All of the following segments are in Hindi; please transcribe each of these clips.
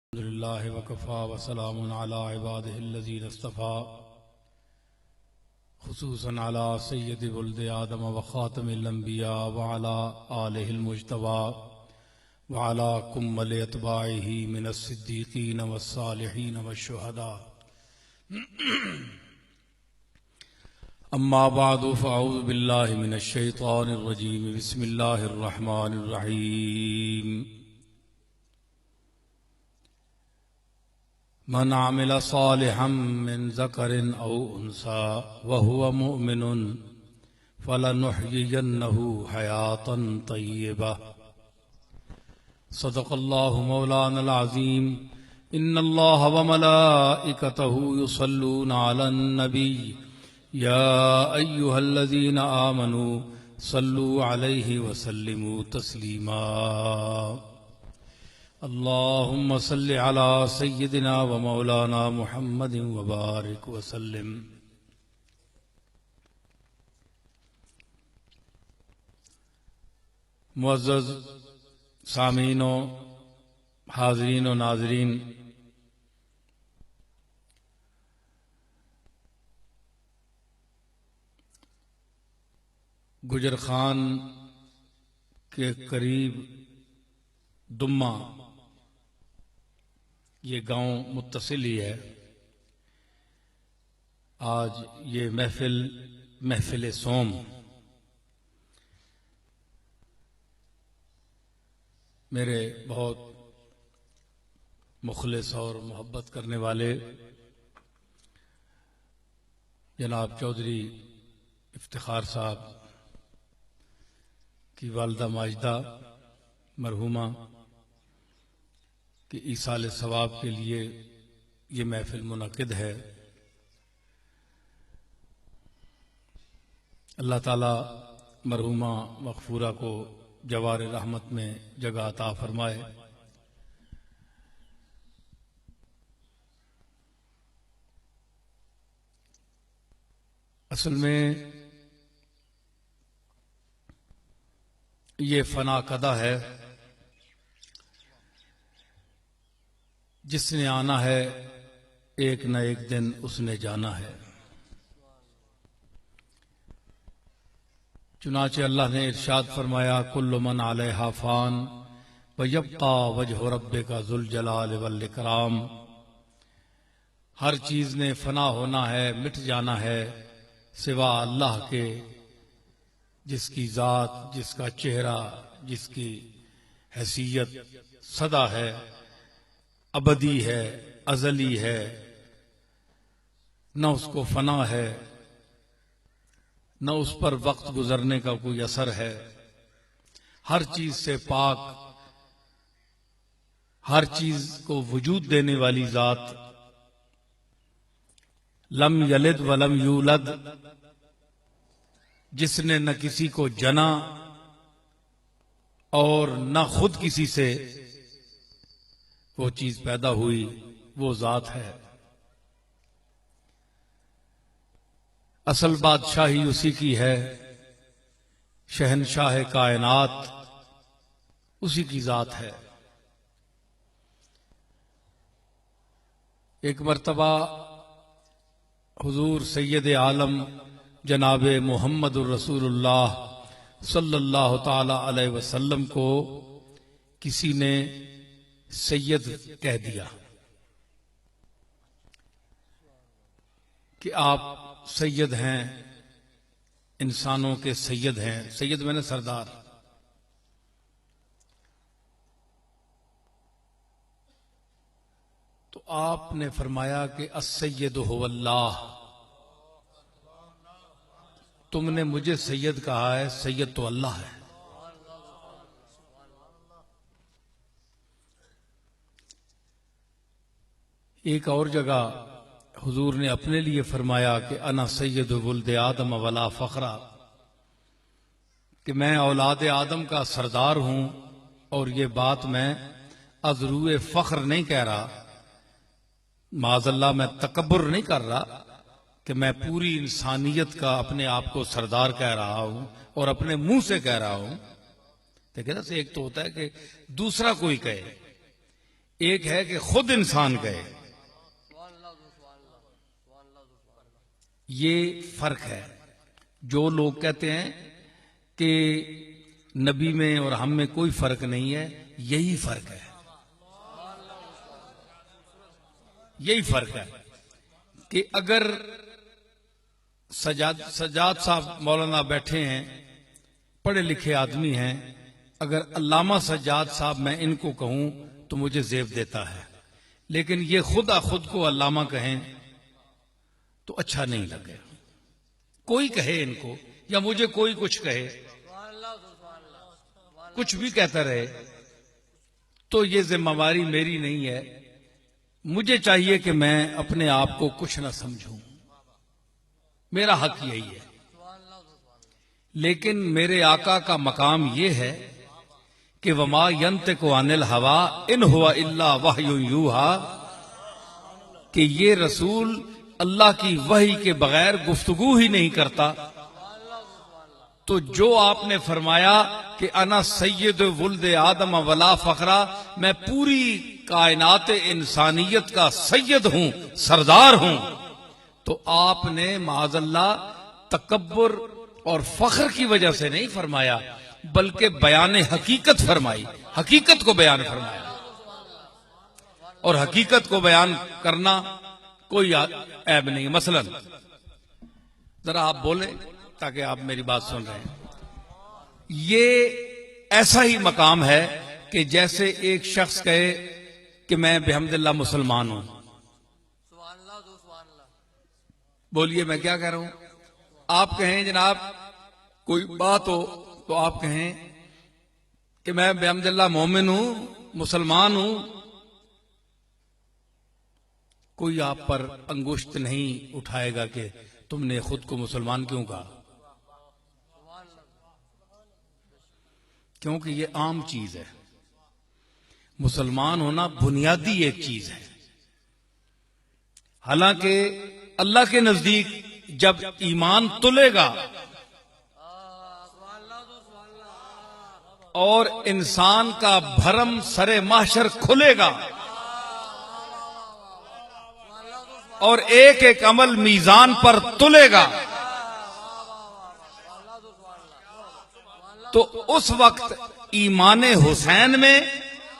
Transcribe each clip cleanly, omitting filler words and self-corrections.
अल्हम्दुलिल्लाहि वकफ़ा वसलामुन अला इबादिहिल्लज़ीना इस्तफ़ा खुसूसन अला सय्यदि वुल्दि आदम व ख़ातमिल अंबिया व अला आलिहिल मुज्तबा व अला कुम्मल अतबाइहि मिनस सिद्दीक़ीन वस्सालिहीन वश्शुहदा। अम्मा बअदु फ़अऊज़ु बिल्लाहि मिनश शैतानिर रजीम। बिस्मिल्लाहिर रहमानिर रहीम। मन आमिल सालिहम मिन ज़करिन औ उन्सा वहुव मुमिनुन फलनुहयियन्नहु हयातन तय्यबा। सदक़ल्लाहु मौलानल अज़ीम। इन्नल्लाह व मलाइकतहु युसल्लूना अलन नबी या अय्युहल्लज़ीना आमनू सल्लू अलैहि व सल्लिमू तस्लीमा। अल्लाहुम्मा सल्लि अला सय्यिदिना व मौलाना मुहम्मदिन व बारिक व सल्लिम। मुअज़्ज़ज़ सामीनो, हाज़रीन व नाज़रीन, गुजर खान के करीब दुम्मा ये गांव मुत्तसिल ही है। आज ये महफिल सोम मेरे बहुत मुखलिस और मोहब्बत करने वाले जनाब चौधरी इफ्तिखार साहब की वालिदा माजिदा मरहुमा कि ईसाल सवाब के लिए ये महफिल मुनक़िद है। अल्लाह ताला मरहुमा मग़फ़ूरा को जवार रहमत में जगह अता फरमाए। असल में ये फना कदा है, जिसने आना है एक न एक दिन उसने जाना है। चुनाचे अल्लाह ने इरशाद फरमाया कुल्लु मन अलैहा फ़ान व यब्क़ा वजहु रब्बिका ज़ुल जलाल वल इकराम। हर चीज ने फना होना है, मिट जाना है, सिवा अल्लाह के जिसकी जात, जिसका चेहरा, जिसकी हैसियत सदा है, अबदी है, अजली है, न उसको फना है, न उस पर वक्त गुजरने का कोई असर है। हर चीज से पाक, हर चीज को वजूद देने वाली जात, लम यलिद वलम यूलद, जिसने न किसी को जना और न खुद किसी से वो चीज पैदा हुई, वो जात है। असल बादशाही उसी की है, शहनशाह कायनात उसी की जात है। एक मर्तबा हुजूर सैयद आलम जनाब मुहम्मदुर रसूलुल्लाह सल्लल्लाहु ताला अलैहि वसल्लम को किसी ने सैयद कह दिया कि आप सैयद हैं, इंसानों के सैयद हैं। सैयद मैंने सरदार। तो आपने फरमाया कि अस्सय्यदु हुवल्लाह। तुमने मुझे सैयद कहा है, सैयद तो अल्लाह है। एक और जगह हुजूर ने अपने लिए फरमाया कि अना सैयद वुल्द आदम वला फखरा, कि मैं औलाद आदम का सरदार हूं और ये बात मैं अज़रूए फख्र नहीं कह रहा, माज़अल्लाह मैं तकब्बुर नहीं कर रहा कि मैं पूरी इंसानियत का अपने आप को सरदार कह रहा हूं और अपने मुंह से कह रहा हूं। देखिए ना, एक तो होता है कि दूसरा कोई कहे, एक है कि खुद इंसान कहे। ये फर्क है। जो लोग कहते हैं कि नबी में और हम में कोई फर्क नहीं है, यही फर्क है। यही फर्क है कि अगर सजाद साहब मौलाना बैठे हैं, पढ़े लिखे आदमी हैं, अगर अल्लामा सज्जाद साहब मैं इनको कहूं तो मुझे जेब देता है, लेकिन ये खुद को अल्लामा कहें तो अच्छा नहीं लगे। कोई कहे इनको या मुझे कोई कुछ कहे, कुछ भी कहता रहे, तो ये जिम्मेवारी मेरी नहीं है। मुझे चाहिए कि मैं अपने आप को कुछ ना समझूं, मेरा हक यही है। लेकिन मेरे आका का मकाम ये है कि वमा यंतिकु अनिल हवा इन हुवा इल्ला वह्युन यूहा, कि ये रसूल अल्लाह की वही के बगैर गुफ्तगू ही नहीं करता। तो जो आपने फरमाया कि अना सैयद वुल्द आदम वला फखरा, मैं पूरी कायनात इंसानियत का सैयद हूं, सरदार हूं, तो आपने माज़अल्लाह तकब्बुर और फख्र की वजह से नहीं फरमाया, बल्कि बयान हकीकत फरमाई, हकीकत को बयान फरमाया। और हकीकत को बयान करना कोई ऐब नहीं। मसलन जरा आप बोले ताकि आप मेरी बात सुन रहे हैं। ये ऐसा ही मकाम है कि जैसे एक शख्स कहे कि मैं बिहम्दिल्लाह मुसलमान हूं। बोलिए मैं क्या कह रहा हूं? आप कहें जनाब कोई बात हो तो आप कहें कि मैं बिहम्दिल्लाह मोमिन हूं, मुसलमान हूं, कोई आप पर अंगुश्त नहीं उठाएगा कि तुमने खुद को मुसलमान क्यों कहा, क्योंकि ये आम चीज है। मुसलमान होना बुनियादी एक चीज है। हालांकि अल्लाह के नजदीक जब ईमान तुलेगा और इंसान का भरम सरे माशर खुलेगा और एक एक अमल मीजान पर तुलेगा, तो उस वक्त ईमान हुसैन में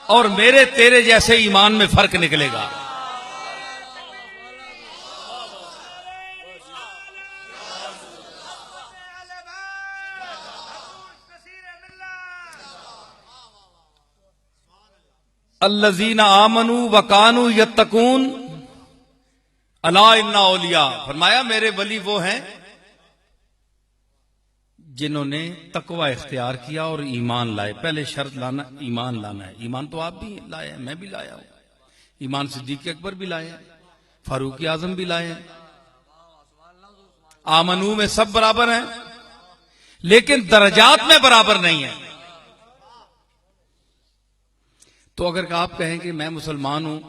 और मेरे तेरे जैसे ईमान में फर्क निकलेगा। अल्लज़ीना आमनू वकानू यत्तकून अला इन्ना औलिया, फरमाया मेरे वली वो हैं जिन्होंने तकवा इख्तियार किया और ईमान लाए। पहले शर्त लाना, ईमान लाना है। ईमान तो आप भी लाए हैं, मैं भी लाया हूं। ईमान सिद्दीक अकबर भी लाए हैं, फारूक आजम भी लाए हैं। आमनू में सब बराबर हैं, लेकिन दर्जात में बराबर नहीं है। तो अगर आप कहें कि मैं मुसलमान हूं,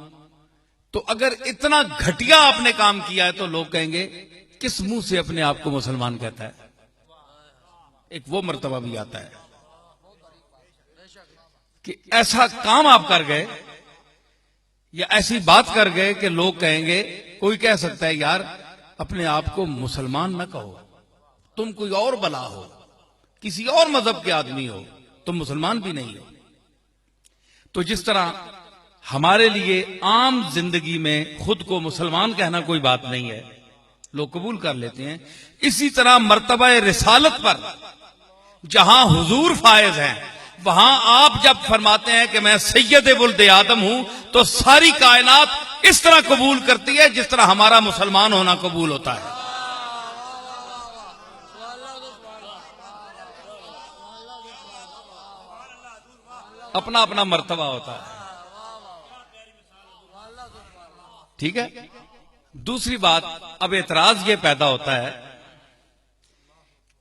तो अगर इतना घटिया आपने काम किया है तो लोग कहेंगे किस मुंह से अपने आप को मुसलमान कहता है। एक वो मर्तबा भी आता है कि ऐसा काम आप कर गए या ऐसी बात कर गए कि लोग कहेंगे, कोई कह सकता है यार अपने आप को मुसलमान न कहो, तुम कोई और बला हो, किसी और मजहब के आदमी हो, तुम मुसलमान भी नहीं हो। तो जिस तरह हमारे लिए आम जिंदगी में खुद को मुसलमान कहना कोई बात नहीं है, लोग कबूल कर लेते हैं, इसी तरह मर्तबा रिसालत पर जहां हुजूर फायज हैं, वहां आप जब फरमाते हैं कि मैं सैयद वुल्द आदम हूं, तो सारी कायनात इस तरह कबूल करती है जिस तरह हमारा मुसलमान होना कबूल होता है। अपना अपना मर्तबा होता है। ठीक है। दूसरी बात, अब एतराज ये पैदा होता है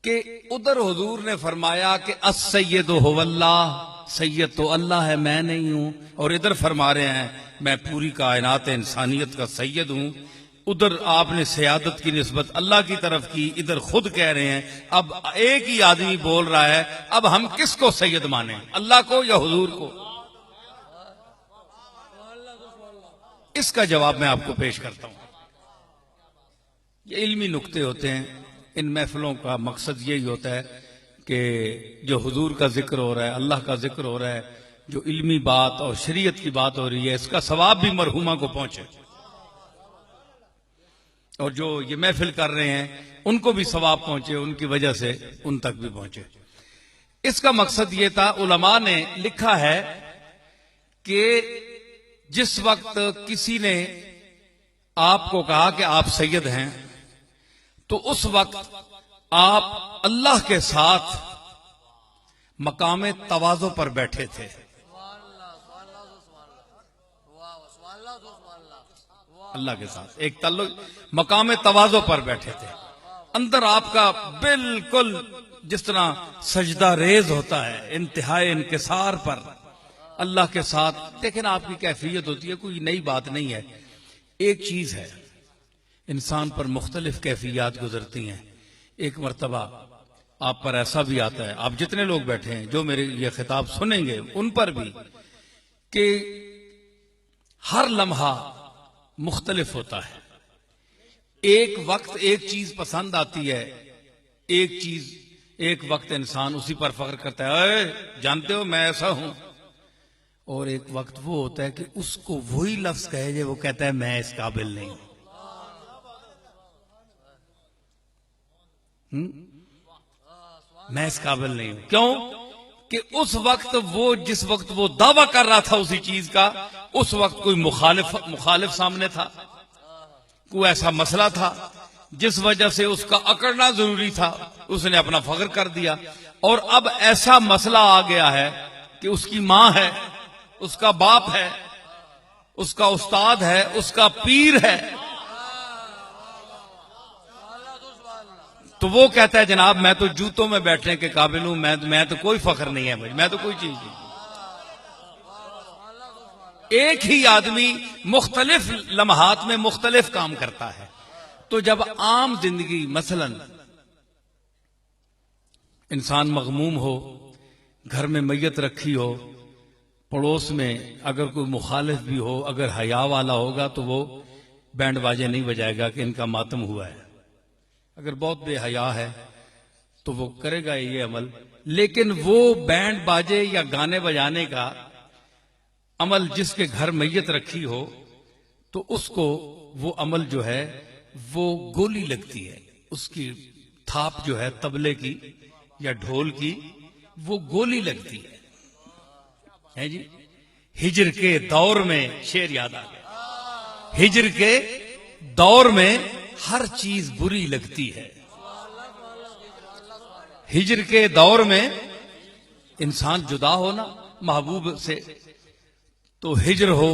कि उधर हुजूर ने फरमाया कि अस-सय्यिदु हुवल्लाह, सैयद तो अल्लाह है, मैं नहीं हूं, और इधर फरमा रहे हैं मैं पूरी कायनात इंसानियत का सैयद हूं। उधर आपने सयादत की निस्बत अल्लाह की तरफ की, इधर खुद कह रहे हैं। अब एक ही आदमी बोल रहा है, अब हम किसको सैयद माने, अल्लाह को या हुजूर को? इसका जवाब मैं आपको पेश करता हूं। ये इल्मी नुक्ते होते हैं, इन महफिलों का मकसद यही होता है कि जो हुजूर का जिक्र हो रहा है, अल्लाह का जिक्र हो रहा है, जो इल्मी बात और शरीयत की बात हो रही है, इसका सवाब भी मरहुमा को पहुंचे, और जो ये महफिल कर रहे हैं उनको भी सवाब पहुंचे, उनकी वजह से उन तक भी पहुंचे। इसका मकसद ये था, उलमा ने लिखा है कि जिस वक्त किसी ने आपको कहा कि आप सैयद हैं, तो उस वक्त आप अल्लाह के साथ मकाम तवाज़ो पर बैठे थे। अल्लाह के साथ एक ताल्लुक, मकाम तवाज़ो पर बैठे थे। अंदर आपका बिल्कुल जिस तरह सजदा रेज होता है, इंतहाई इनकिसार पर अल्लाह के साथ, लेकिन आपकी कैफियत होती है, कोई नई बात नहीं है। एक चीज है, इंसान पर मुख्तलिफ कैफियत गुजरती हैं। एक मर्तबा आप पर ऐसा भी आता है, आप जितने लोग बैठे हैं जो मेरे ये खिताब सुनेंगे उन पर भी, कि हर लम्हा मुख्तलिफ होता है। एक वक्त एक चीज पसंद आती है, एक वक्त इंसान उसी पर फख्र करता है, जानते हो मैं ऐसा हूं। और एक वक्त वो होता है कि उसको वही लफ्ज कहे जो वो कहता है मैं इस काबिल नहीं हूं। मैं इस काबिल नहीं हूं। क्यों? कि उस वक्त वो, जिस वक्त वो दावा कर रहा था उसी चीज का, उस वक्त कोई मुखालिफ सामने था, कोई ऐसा मसला था जिस वजह से उसका अकड़ना जरूरी था, उसने अपना फख्र कर दिया। और अब ऐसा मसला आ गया है कि उसकी मां है, उसका बाप है, उसका उस्ताद है, उसका पीर है, तो वो कहता है जनाब मैं तो जूतों में बैठने के काबिल हूं, मैं तो कोई फख्र नहीं है भाई, मैं तो कोई चीज नहीं। एक ही आदमी मुख्तलिफ लम्हात में मुख्तलिफ काम करता है। तो जब आम जिंदगी मसलन इंसान मगमूम हो, घर में मैयत रखी हो, पड़ोस में अगर कोई मुखालिफ भी हो, अगर हया वाला होगा तो वो बैंड बाजे नहीं बजाएगा कि इनका मातम हुआ है। अगर बहुत बेहया है तो वो करेगा ये अमल, लेकिन वो बैंड बाजे या गाने बजाने का अमल जिसके घर मैयत रखी हो, तो उसको वो अमल जो है वो गोली लगती है, उसकी थाप जो है तबले की या ढोल की, वो गोली लगती है जी। हिजर के दौर में, शेर याद आ गया, हिजर के दौर में हर चीज बुरी लगती है। हिजर के दौर में इंसान जुदा हो ना महबूब से, तो हिजर हो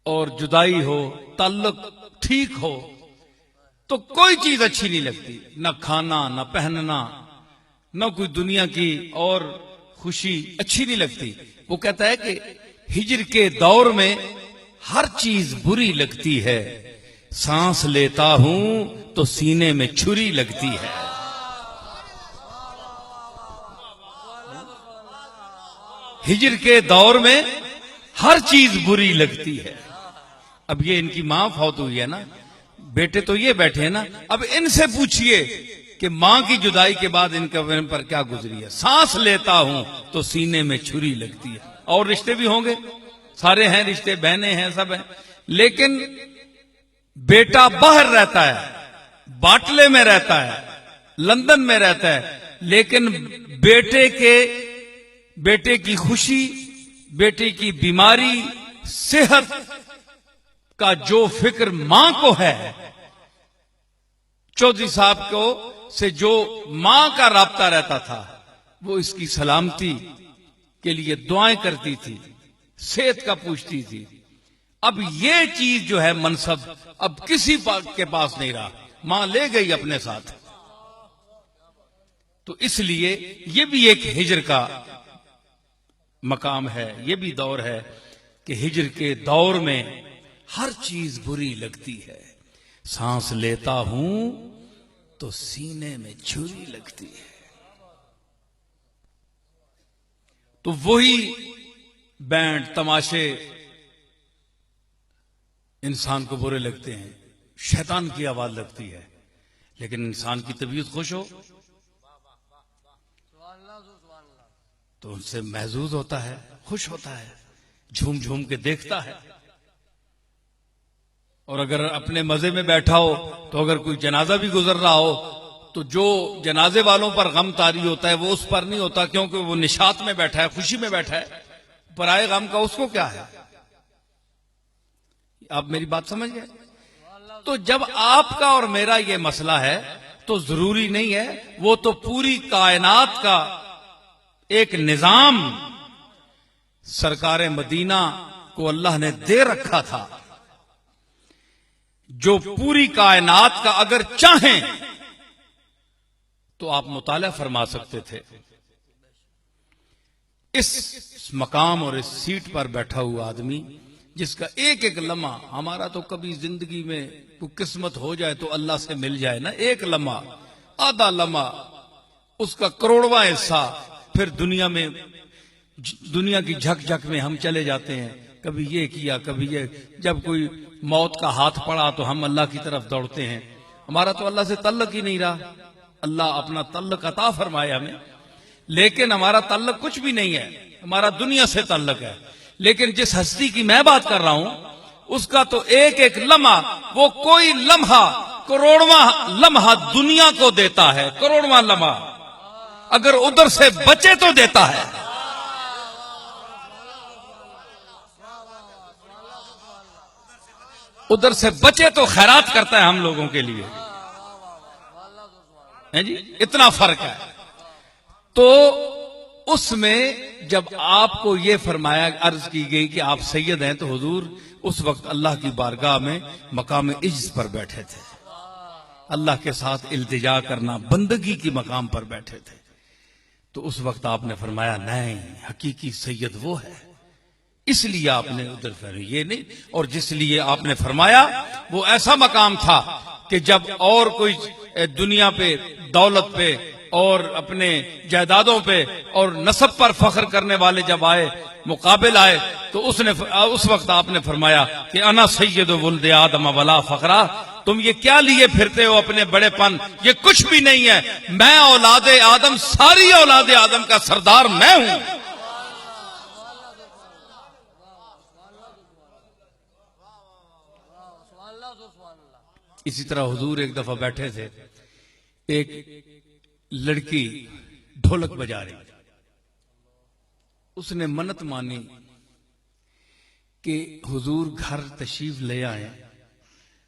और जुदाई हो, ताल्लुक ठीक हो, तो कोई चीज अच्छी नहीं लगती, ना खाना, ना पहनना, ना कोई दुनिया की और खुशी अच्छी नहीं लगती। वो कहता है कि हिजर के दौर में हर चीज बुरी लगती है, सांस लेता हूं तो सीने में छुरी लगती है। हिजर के दौर में हर चीज बुरी लगती है। अब ये इनकी मां फौत हुई है ना, बेटे तो ये बैठे हैं ना, अब इनसे पूछिए कि मां की जुदाई के बाद इनके पर क्या गुजरी है। सांस लेता हूं तो सीने में छुरी लगती है। और रिश्ते भी होंगे, सारे हैं रिश्ते, बहनें हैं, सब हैं, लेकिन बेटा बाहर रहता है, बाटले में रहता है, लंदन में रहता है, लेकिन बेटे की खुशी, बेटे की बीमारी, सेहत का जो फिक्र मां को है, चौधरी साहब को से जो मां का राब्ता रहता था, वो इसकी सलामती के लिए दुआएं करती थी, सेहत का पूछती थी। अब ये चीज जो है मनसब अब किसी के पास नहीं रहा, मां ले गई अपने साथ। तो इसलिए ये भी एक हिजर का मकाम है, ये भी दौर है कि हिजर के दौर में हर चीज बुरी लगती है। सांस लेता हूं तो सीने में छुरी लगती है। तो वही बैंड, तमाशे, इंसान को बुरे लगते हैं, शैतान की आवाज लगती है, लेकिन इंसान की तबीयत खुश हो तो उनसे महजूज होता है, खुश होता है, झूम झूम के देखता है। और अगर अपने मजे में बैठा हो तो अगर कोई जनाजा भी गुजर रहा हो तो जो जनाजे वालों पर गम तारी होता है वो उस पर नहीं होता, क्योंकि वो निशात में बैठा है, खुशी में बैठा है। पराए गम का उसको क्या है? आप मेरी बात समझ गए? तो जब आपका और मेरा ये मसला है तो जरूरी नहीं है, वो तो पूरी कायनात का एक निजाम सरकार मदीना को अल्लाह ने दे रखा था, जो पूरी कायनात का अगर चाहें तो आप मुताला फरमा सकते थे। इस मकाम और इस सीट पर बैठा हुआ आदमी जिसका एक एक लम्हा, हमारा तो कभी जिंदगी में कोई किस्मत हो जाए तो अल्लाह से मिल जाए ना, एक लम्हा, आधा लम्हा, उसका करोड़वां हिस्सा फिर दुनिया की झक में हम चले जाते हैं। कभी ये किया, कभी ये, जब कोई मौत का हाथ पड़ा तो हम अल्लाह की तरफ दौड़ते हैं। हमारा तो अल्लाह से तल्लक ही नहीं रहा, अल्लाह अपना तल्लक अता फरमाए हमें, लेकिन हमारा तल्लक कुछ भी नहीं है, हमारा दुनिया से तल्लक है। लेकिन जिस हस्ती की मैं बात कर रहा हूं उसका तो एक एक लम्हा, वो कोई लम्हा करोड़वां लम्हा दुनिया को देता है, करोड़वां लम्हा, अगर उधर से बचे तो देता है। उधर से बचे तो खैरात करता है हम लोगों के लिए, है जी, इतना फर्क है। तो उसमें जब आपको ये फरमाया, अर्ज की गई कि आप सैयद हैं, तो हुजूर उस वक्त अल्लाह की बारगाह में मकाम इज्ज पर बैठे थे, अल्लाह के साथ इल्तिजा करना, बंदगी की मकाम पर बैठे थे। तो उस वक्त आपने फरमाया नहीं, हकीकी सैयद वो है, इसलिए आपने उधर फर ये नहीं। और जिस लिए आपने फरमाया वो ऐसा मकाम था कि जब और कोई दुनिया पे, दौलत पे और अपने जायदादों पे और नसब पर फख्र करने वाले जब आए, मुकाबिल आए, तो उस वक्त आपने फरमाया कि अना सैयद वुल्द आदम वला फखरा, तुम ये क्या लिए फिरते हो अपने बड़ेपन, ये कुछ भी नहीं है, मैं औलादे आदम, सारी औलादे आदम का सरदार मैं हूं। इसी तरह हुजूर एक दफा बैठे थे, एक लड़की ढोलक बजा रही, उसने मन्नत मानी कि हुजूर घर तशरीफ ले आए,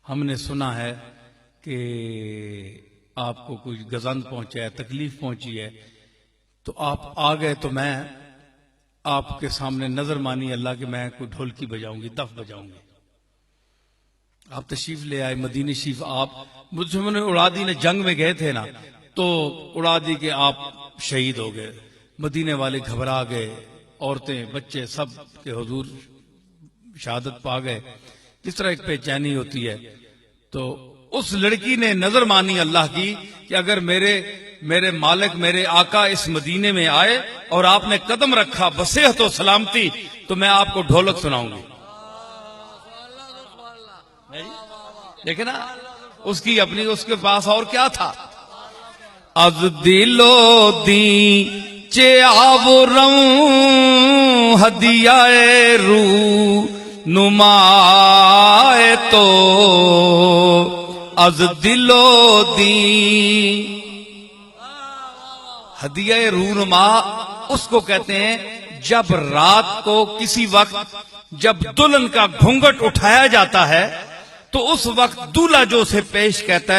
हमने सुना है कि आपको कुछ गजन पहुंचा है, तकलीफ पहुंची है, तो आप आ गए, तो मैं आपके सामने नजर मानी अल्लाह कि मैं कोई ढोलकी बजाऊंगी, दफ बजाऊंगी। आप तशरीफ ले आए मदीने शरीफ, आप मुझे उड़ा दी ने, जंग में गए थे ना, तो उड़ा दी कि आप शहीद हो गए। मदीने वाले घबरा गए, औरतें बच्चे सब के हुजूर शहादत पा गए। जिस तरह एक बेचैनी होती है, तो उस लड़की ने नजर मानी अल्लाह की कि अगर मेरे मालिक, मेरे आका इस मदीने में आए और आपने कदम रखा बसेहत और सलामती, तो मैं आपको ढोलक सुनाऊंगी। देखे ना, उसकी अपनी, उसके पास और क्या था। अज दिलो दी चे आवरं हदियाए रू नुमाए, तो अज दिलो दी हदियाए रू नुमा उसको कहते हैं जब रात को किसी वक्त जब दुल्हन का घूंघट उठाया जाता है तो उस वक्त दूल्हा जो उसे पेश करता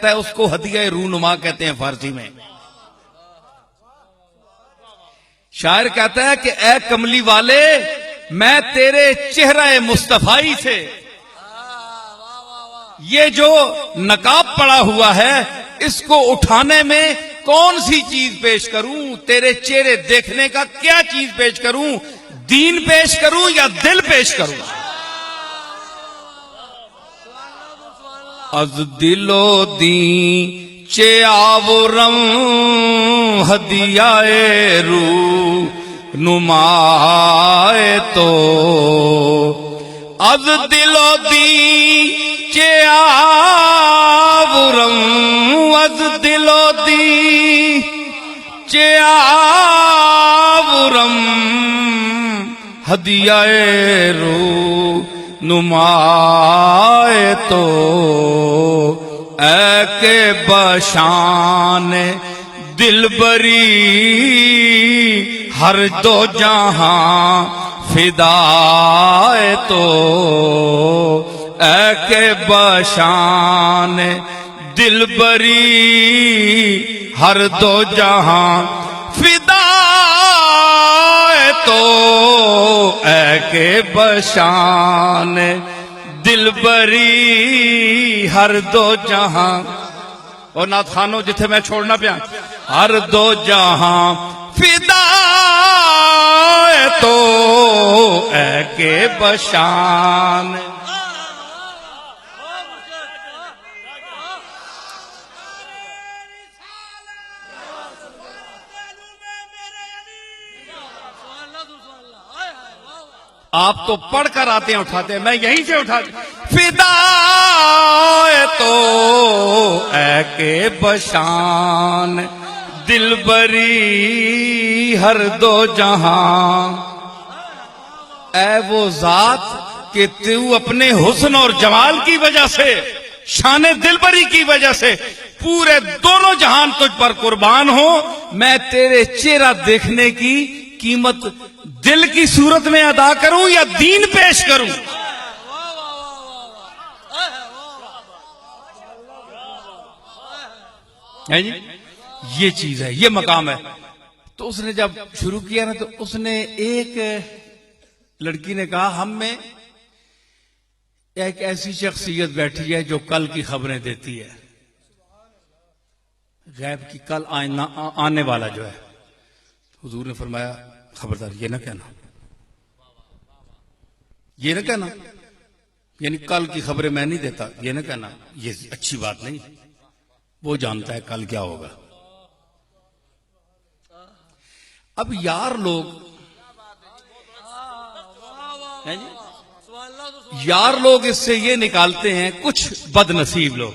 है उसको हदिया रूनुमा कहते हैं फारसी में। शायर कहता है कि ए कमली वाले, मैं तेरे चेहरा मुस्तफाई से ये जो नकाब पड़ा हुआ है इसको उठाने में कौन सी चीज पेश करूं, तेरे चेहरे देखने का क्या चीज पेश करूं, दीन पेश करूं या दिल पेश करूं। अज दिलो दी चे आवरं हदियाए रू नुमाए, तो az dilo di che avuram az dilo di che avuram hadiyae ru नुमाए तो ऐके बशान दिलबरी हर दो जहां फिदाए तो ऐके बशान दिलबरी हर दो जहां फिदाए तो ऐके बशान दिलबरी हर दो जहां और नाथ खानो जिथे मैं छोड़ना पिया हर दो जहां फिदा तो ऐके बशान आप तो पढ़कर आते हैं उठाते हैं, मैं यहीं से उठा फिदा तो ऐके बशान दिलबरी हर दो जहां ऐ वो जात कि तू अपने हुस्न और जमाल की वजह से शान दिलबरी की वजह से पूरे दोनों जहान तुझ पर कुर्बान हो। मैं तेरे चेहरा देखने की कीमत दिल की सूरत में अदा करूं या दीन पेश करूं। है जी, ये चीज है, ये मकाम है। तो उसने जब शुरू किया ना तो उसने एक लड़की ने कहा हम में एक ऐसी शख्सियत बैठी है जो कल की खबरें देती है, गैब की, कल आने वाला जो है। हुजूर ने फरमाया खबरदार ये ना कहना, ये ना कहना, यानी कल की खबरें मैं नहीं देता, ये ना कहना, ये अच्छी बात नहीं। वो जानता है कल क्या होगा। अब यार लोग हैं जी, यार लोग इससे ये निकालते हैं, कुछ बदनसीब लोग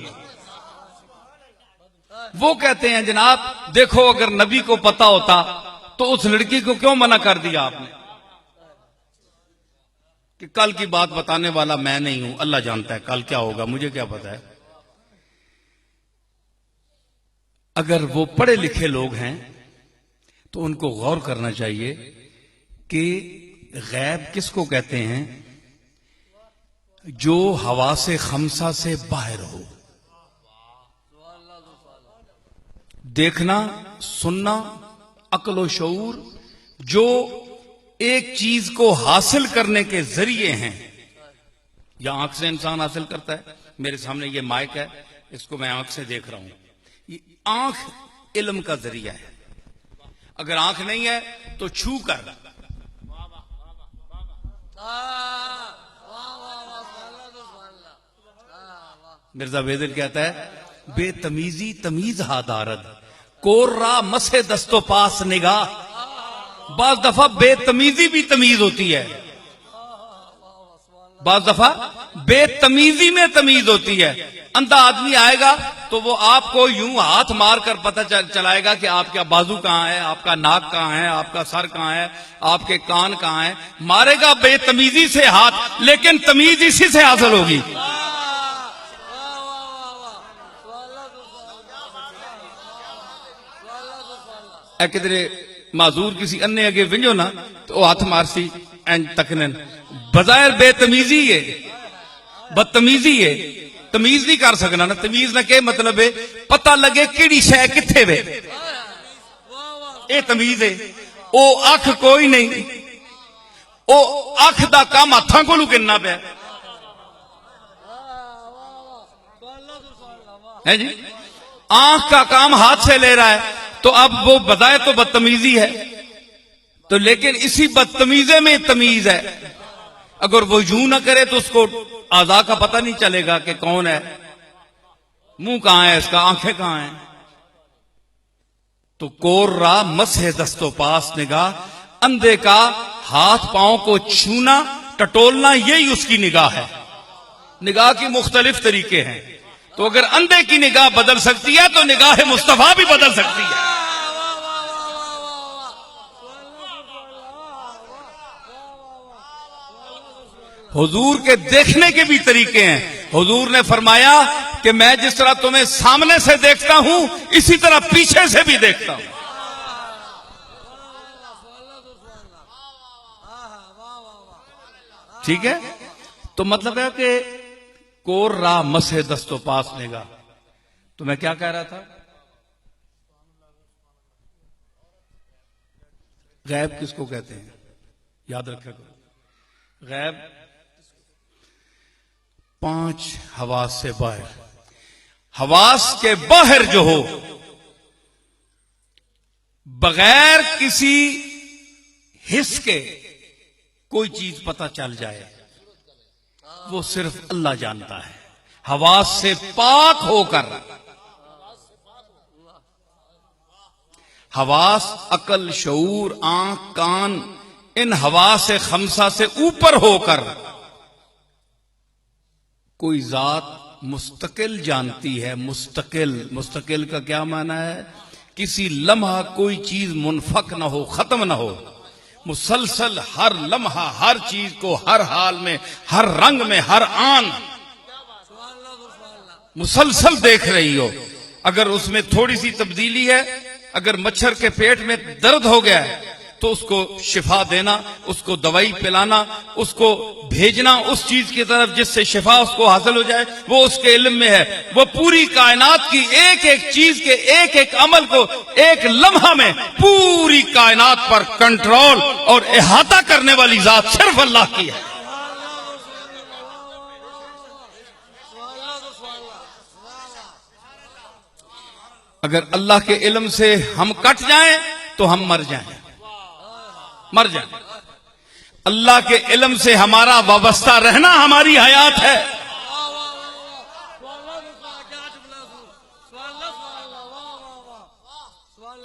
वो कहते हैं जनाब देखो अगर नबी को पता होता तो उस लड़की को क्यों मना कर दिया आपने कि कल की बात बताने वाला मैं नहीं हूं, अल्लाह जानता है कल क्या होगा, मुझे क्या पता है। अगर वो पढ़े लिखे लोग हैं तो उनको गौर करना चाहिए कि गैब किसको कहते हैं, जो हवा से खमसा से बाहर हो। देखना, सुनना, अक्ल और शऊर जो एक चीज को हासिल करने के जरिए हैं। या आंख से इंसान हासिल करता है, मेरे सामने ये माइक है, इसको मैं आंख से देख रहा हूं, ये आंख इल्म का जरिया है। अगर आंख नहीं है तो छू कर, मिर्जा बेदिल कहता है बेतमीजी तमीज हादारद कोर्रा मसे दस्तो पास निगाह। बाज दफा बेतमीजी भी तमीज होती है, बाज दफा बेतमीजी में तमीज होती है। अंधा आदमी आएगा तो वो आपको यूं हाथ मार कर पता चलाएगा कि आपका बाजू कहां है, आपका नाक कहां है, आपका सर कहां है, आपके कान कहां है। मारेगा बेतमीजी से हाथ, लेकिन तमीज इसी से हासिल होगी। किधरे माजूर किसी अन्य अगे विंजो ना तो हाथ मारसी एंज तकने बजायर बेतमीजी है, बदतमीजी है, तमीज नहीं कर सकना ना। तमीज ना के मतलब है पता लगे किड़ी शय किथे वे, ये तमीज है। ओ अख कोई नहीं, ओ अख दा काम हथा को किन्ना पे है जी। आंख का काम हाथ से ले रहा है तो अब वो बताए तो बदतमीजी है, तो लेकिन इसी बदतमीजे में तमीज है। अगर वो यूं ना करे तो उसको आजा का पता नहीं चलेगा कि कौन है, मुंह कहां है इसका, आंखें कहां हैं। तो कोर्रा मसे दस्तो पास निगाह, अंधे का हाथ पांव को छूना टटोलना, यही उसकी निगाह है। निगाह की मुख्तलिफ तरीके हैं। तो अगर अंधे की निगाह बदल सकती है तो निगाह मुस्तफा भी बदल सकती है। हुजूर के देखने के भी तरीके हैं। हुजूर ने फरमाया कि मैं जिस तरह तुम्हें सामने से देखता हूं, इसी तरह पीछे से भी देखता हूं। ठीक है। तो मतलब है कि कोर रा मसे दस्तो पास नेगा। तो मैं क्या कह रहा था? गैब किसको कहते हैं? याद रखा करो, गैब 5 हवास से बाहर। हवास के बाहर जो हो, बगैर किसी हिस्स के कोई चीज पता चल जाए, वो सिर्फ अल्लाह जानता है। हवास से पाक होकर, हवास अकल, शऊर, आंख, कान, इन हवास से खमसा से ऊपर होकर कोई जात मुस्तकिल जानती है। मुस्तकिल का क्या माना है? किसी लम्हा कोई चीज मुनफक ना हो, खत्म ना हो, मुसलसल हर लम्हा हर चीज को हर हाल में, हर रंग में, हर आन मुसलसल देख रही हो। अगर उसमें थोड़ी सी तब्दीली है, अगर मच्छर के पेट में दर्द हो गया है तो उसको शिफा देना, उसको दवाई पिलाना, उसको भेजना उस चीज की तरफ जिससे शिफा उसको हासिल हो जाए, वो उसके इल्म में है। वो पूरी कायनात की एक एक चीज के एक एक अमल को एक लम्हा में पूरी कायनात पर कंट्रोल और इहाता करने वाली जात सिर्फ अल्लाह की है। अगर अल्लाह के इल्म से हम कट जाएं तो हम मर जाएं। अल्लाह के इल्म से हमारा वाबस्ता रहना हमारी हयात है।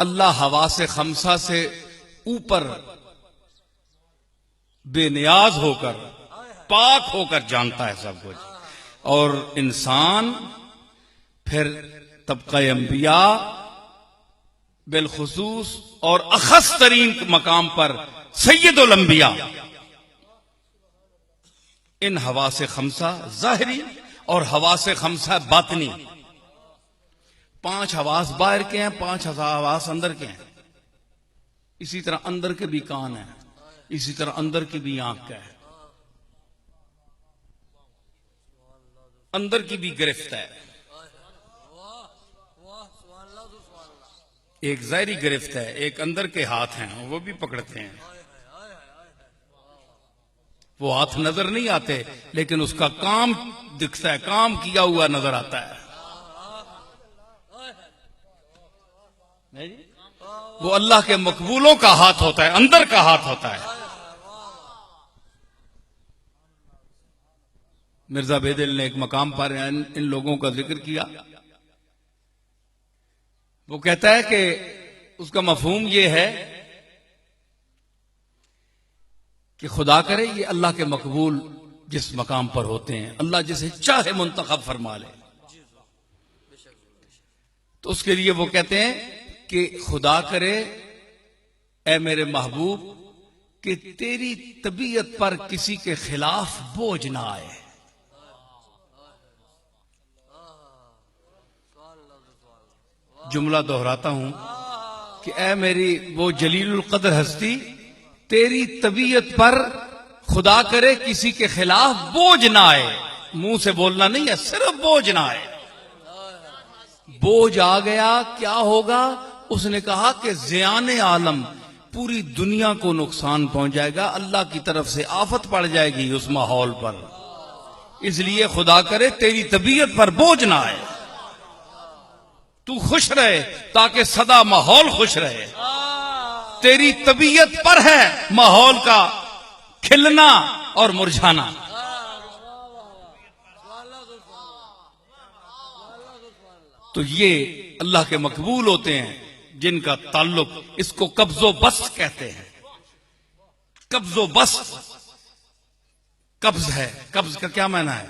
अल्लाह हवा से खमसा से ऊपर बेनियाज होकर, पाक होकर जानता है सब कुछ। और इंसान फिर तबका अंबिया बिलखुसूस और अखस तरीन मकाम पर सैयदुल अंबिया, इन हवा से खमसा जाहिरी और हवा से खमसा बातनी, 5 हवास बाहर के हैं, 5 हवास अंदर के हैं। इसी तरह अंदर के भी कान है, इसी तरह अंदर की भी आंख का है, अंदर की भी गिरफ्त है। एक जाहिरी गिरफ्त है, एक अंदर के हाथ हैं, वो भी पकड़ते हैं। वो हाथ नजर नहीं आते लेकिन उसका काम दिखता है, काम किया हुआ नजर आता है। वो अल्लाह के मकबूलों का हाथ होता है, अंदर का हाथ होता है। मिर्जा बेदिल ने एक मकाम पर इन लोगों का जिक्र किया। वो कहता है कि उसका मफहूम ये है कि खुदा करे ये अल्लाह के मकबूल जिस मकाम पर होते हैं, अल्लाह जिसे चाहे मुंतखब फरमा ले। तो उसके लिए वो कहते हैं कि खुदा करे ए मेरे महबूब कि तेरी तबीयत पर किसी के खिलाफ बोझ ना आए। जुमला दोहराता हूं कि ए मेरी वो जलीलुल कद्र हस्ती, तेरी तबीयत पर खुदा करे किसी के खिलाफ बोझ ना आए। मुंह से बोलना नहीं है, सिर्फ बोझ ना आए। बोझ आ गया क्या होगा? उसने कहा कि ज़ियाने आलम, पूरी दुनिया को नुकसान पहुंच जाएगा, अल्लाह की तरफ से आफत पड़ जाएगी उस माहौल पर। इसलिए खुदा करे तेरी तबीयत पर बोझ ना आए, तू खुश रहे ताकि सदा माहौल खुश रहे। तेरी तबीयत पर है माहौल का खिलना और मुरझाना। तो ये अल्लाह के मकबूल होते हैं जिनका ताल्लुक, इसको कब्जो बस कहते हैं। कब्जो बस कब्ज है। कब्ज का क्या माना है?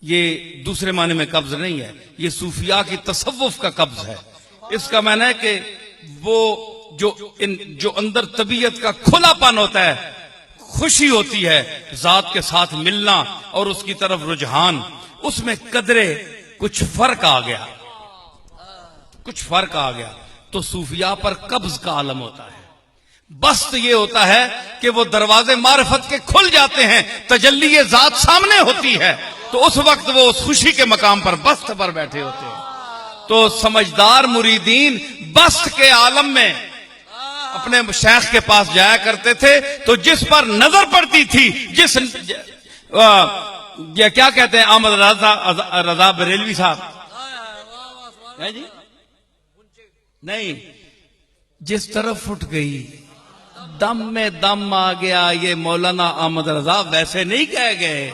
ये दूसरे माने में कब्ज नहीं है, ये सूफिया की तसव्वुफ का कब्ज है। इसका माना है कि वो जो अंदर तबीयत का खुलापन होता है, खुशी होती है जात के साथ मिलना और उसकी तरफ रुझान, उसमें कदरे कुछ फर्क आ गया, कुछ फर्क आ गया तो सूफिया पर कब्ज का आलम होता है। बस्त ये होता है कि वो दरवाजे मारिफत के खुल जाते हैं, तजल्ली ये जात सामने होती है, तो उस वक्त वो उस खुशी के मकाम पर बस्त पर बैठे होते हैं। तो समझदार मुरीदीन बस्त के आलम में अपने शेख के पास जाया करते थे, तो जिस पर नजर पड़ती थी, जिस ये क्या कहते हैं, अहमद रजा बरेलवी साहब है जी, नहीं, जिस तरफ उठ गई दम में दम आ गया, ये मौलाना अहमद रजा वैसे नहीं कह गए,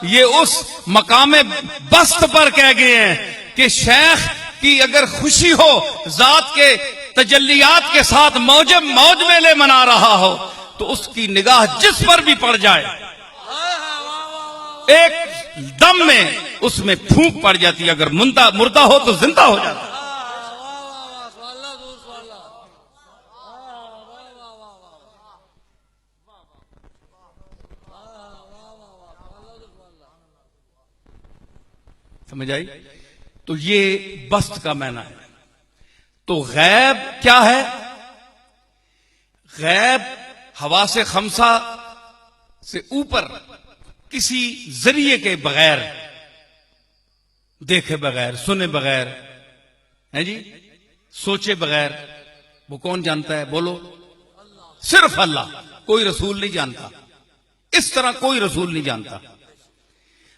ये उस मकामे बस्त पर कह गए हैं कि शेख की अगर खुशी हो, जात के तजल्लियात के साथ मौज मेले मना रहा हो, तो उसकी निगाह जिस पर भी पड़ जाए, एक दम में उसमें फूंक पड़ जाती है। अगर मुर्दा हो तो जिंदा हो जाता है। समझ आई? तो ये बस्त का माना है। तो गैब क्या है? गैब हवा से खमसा से ऊपर किसी जरिए के बगैर, देखे बगैर, सुने बगैर, है जी, सोचे बगैर, वो कौन जानता है? बोलो, सिर्फ अल्लाह। कोई रसूल नहीं जानता, इस तरह कोई रसूल नहीं जानता।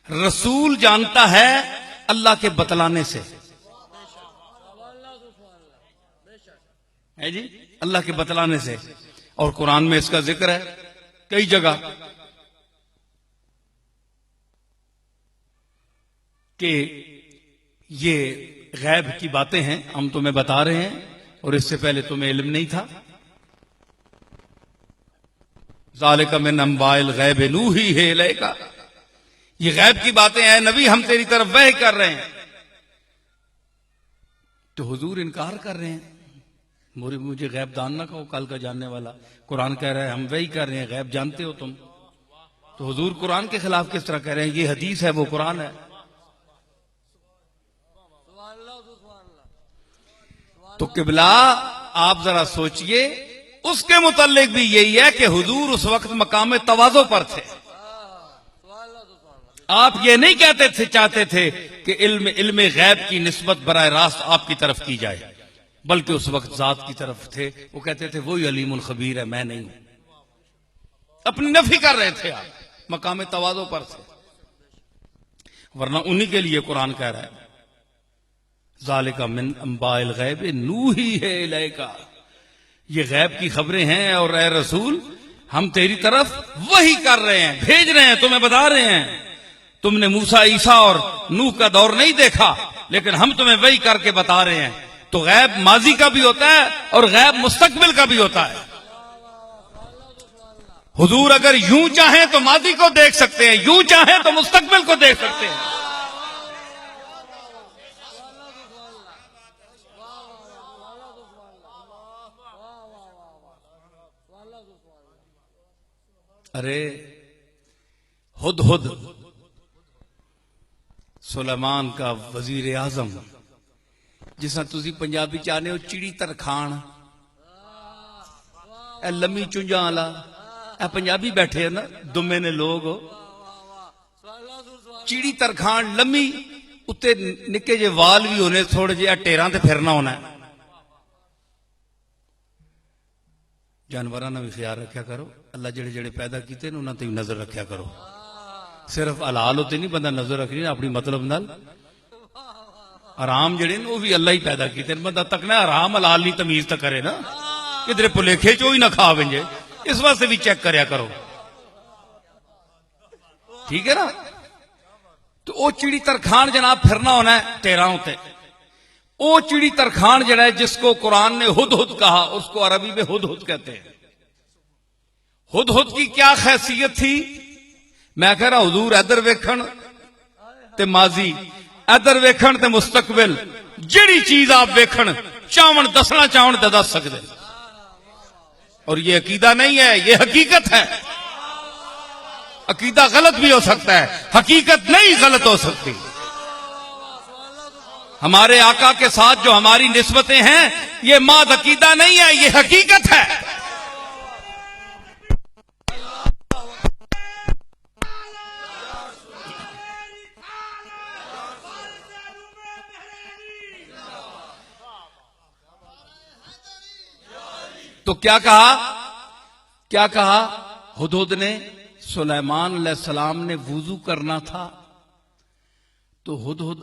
रसूल जानता है अल्लाह के बतलाने से, है जी, अल्लाह के बतलाने से। और कुरान में इसका जिक्र है कई जगह कि ये गैब की बातें हैं, हम तुम्हें बता रहे हैं और इससे पहले तुम्हें इल्म नहीं था। ज़ालिका मिन अंबाइल गैब नूही है इलैका, ये गैब की बातें हैं नबी, हम तेरी तरफ वही कर रहे हैं। तो हुजूर इनकार कर रहे हैं, मुझे गैब दान ना कहो, कल का जानने वाला। कुरान कह रहा है हम वही कर रहे हैं, गैब जानते हो तुम। तो हुजूर कुरान के खिलाफ किस तरह कह रहे हैं? ये हदीस है, वो कुरान है। तो किबला आप जरा सोचिए, उसके मुताल्लिक भी यही है कि हुजूर उस वक्त मकाम तवाज़ो पर थे। आप ये नहीं कहते थे, चाहते थे कि इल्म गैब की निस्बत बराह रास्त आपकी तरफ की जाए, बल्कि उस वक्त जात की तरफ थे। वो कहते थे वही अलीमुल खबीर है, मैं नहीं हूं। अपनी नफी कर रहे थे आप, मकाम तवाज़ो पर थे। वरना उन्हीं के लिए कुरान कह रहा है ज़ालिका मिन अंबाइल गैब नूही है इलैका, ये गैब की खबरें हैं और ए रसूल हम तेरी तरफ वही कर रहे हैं, भेज रहे हैं, तुम्हें बता रहे हैं। तुमने मूसा, ईसा और नूह का दौर नहीं देखा, लेकिन हम तुम्हें वही करके बता रहे हैं। तो गैब माजी का भी होता है और गैब मुस्तकबिल का भी होता है। हुजूर अगर यूं चाहें तो माजी को देख सकते हैं, यूं चाहें तो मुस्तकबिल को देख सकते हैं। अरे हुदहुद सुलेमान का वजीर आजम, जिस तुसी पंजाबी चाहने हो चिड़ी तरखान, ए लम्मी चुंझा वाला, ए पंजाबी बैठे है ना, दुमे ने लोग चिड़ी तरखान लम्मी, उत्ते निके जे वाल भी होने, थोड़े जे टेरां ते फिरना होना है। जानवरां दा भी ख्याल रखा करो, अल्लाह जेड़े जेड़े पैदा कीते उन्हां ते भी नजर रखा करो। सिर्फ हलाल होते नहीं बंदा नजर रखनी, अपनी मतलब नाल। हराम जेड़े वो भी अल्लाह ही पैदा कीते, बंदा तकना हराम हलाल नहीं तमीज तक करे ना, किधरे भुलेखे चो ही ना खा वेंजे, इस वास्ते भी चेक करया करो, ठीक है ना। तो वो चिड़ी तरखान जनाब फिरना होना है टेरां उत्ते। वो चिड़ी तरखान जड़ा है जिसको कुरान ने हुदहुद कहा, उसको अरबी में हुदहुद कहते हैं। हुदहुद की क्या खैसियत थी? मैं कह रहा हुजूर इधर वेखण ते माजी, इधर वेखण ते मुस्तकबिल, जिहड़ी चीज आप वेखण चावण दसना चावण ते दस सकते। और ये अकीदा नहीं है, ये हकीकत है। अकीदा गलत भी हो सकता है, हकीकत नहीं गलत हो सकती। हमारे आका के साथ जो हमारी निस्बतें हैं, ये माद अकीदा नहीं है, ये हकीकत है। तो क्या कहा हुदहुद ने? सुलेमान अलैहिस्सलाम ने वुजू करना था तो हुदहुद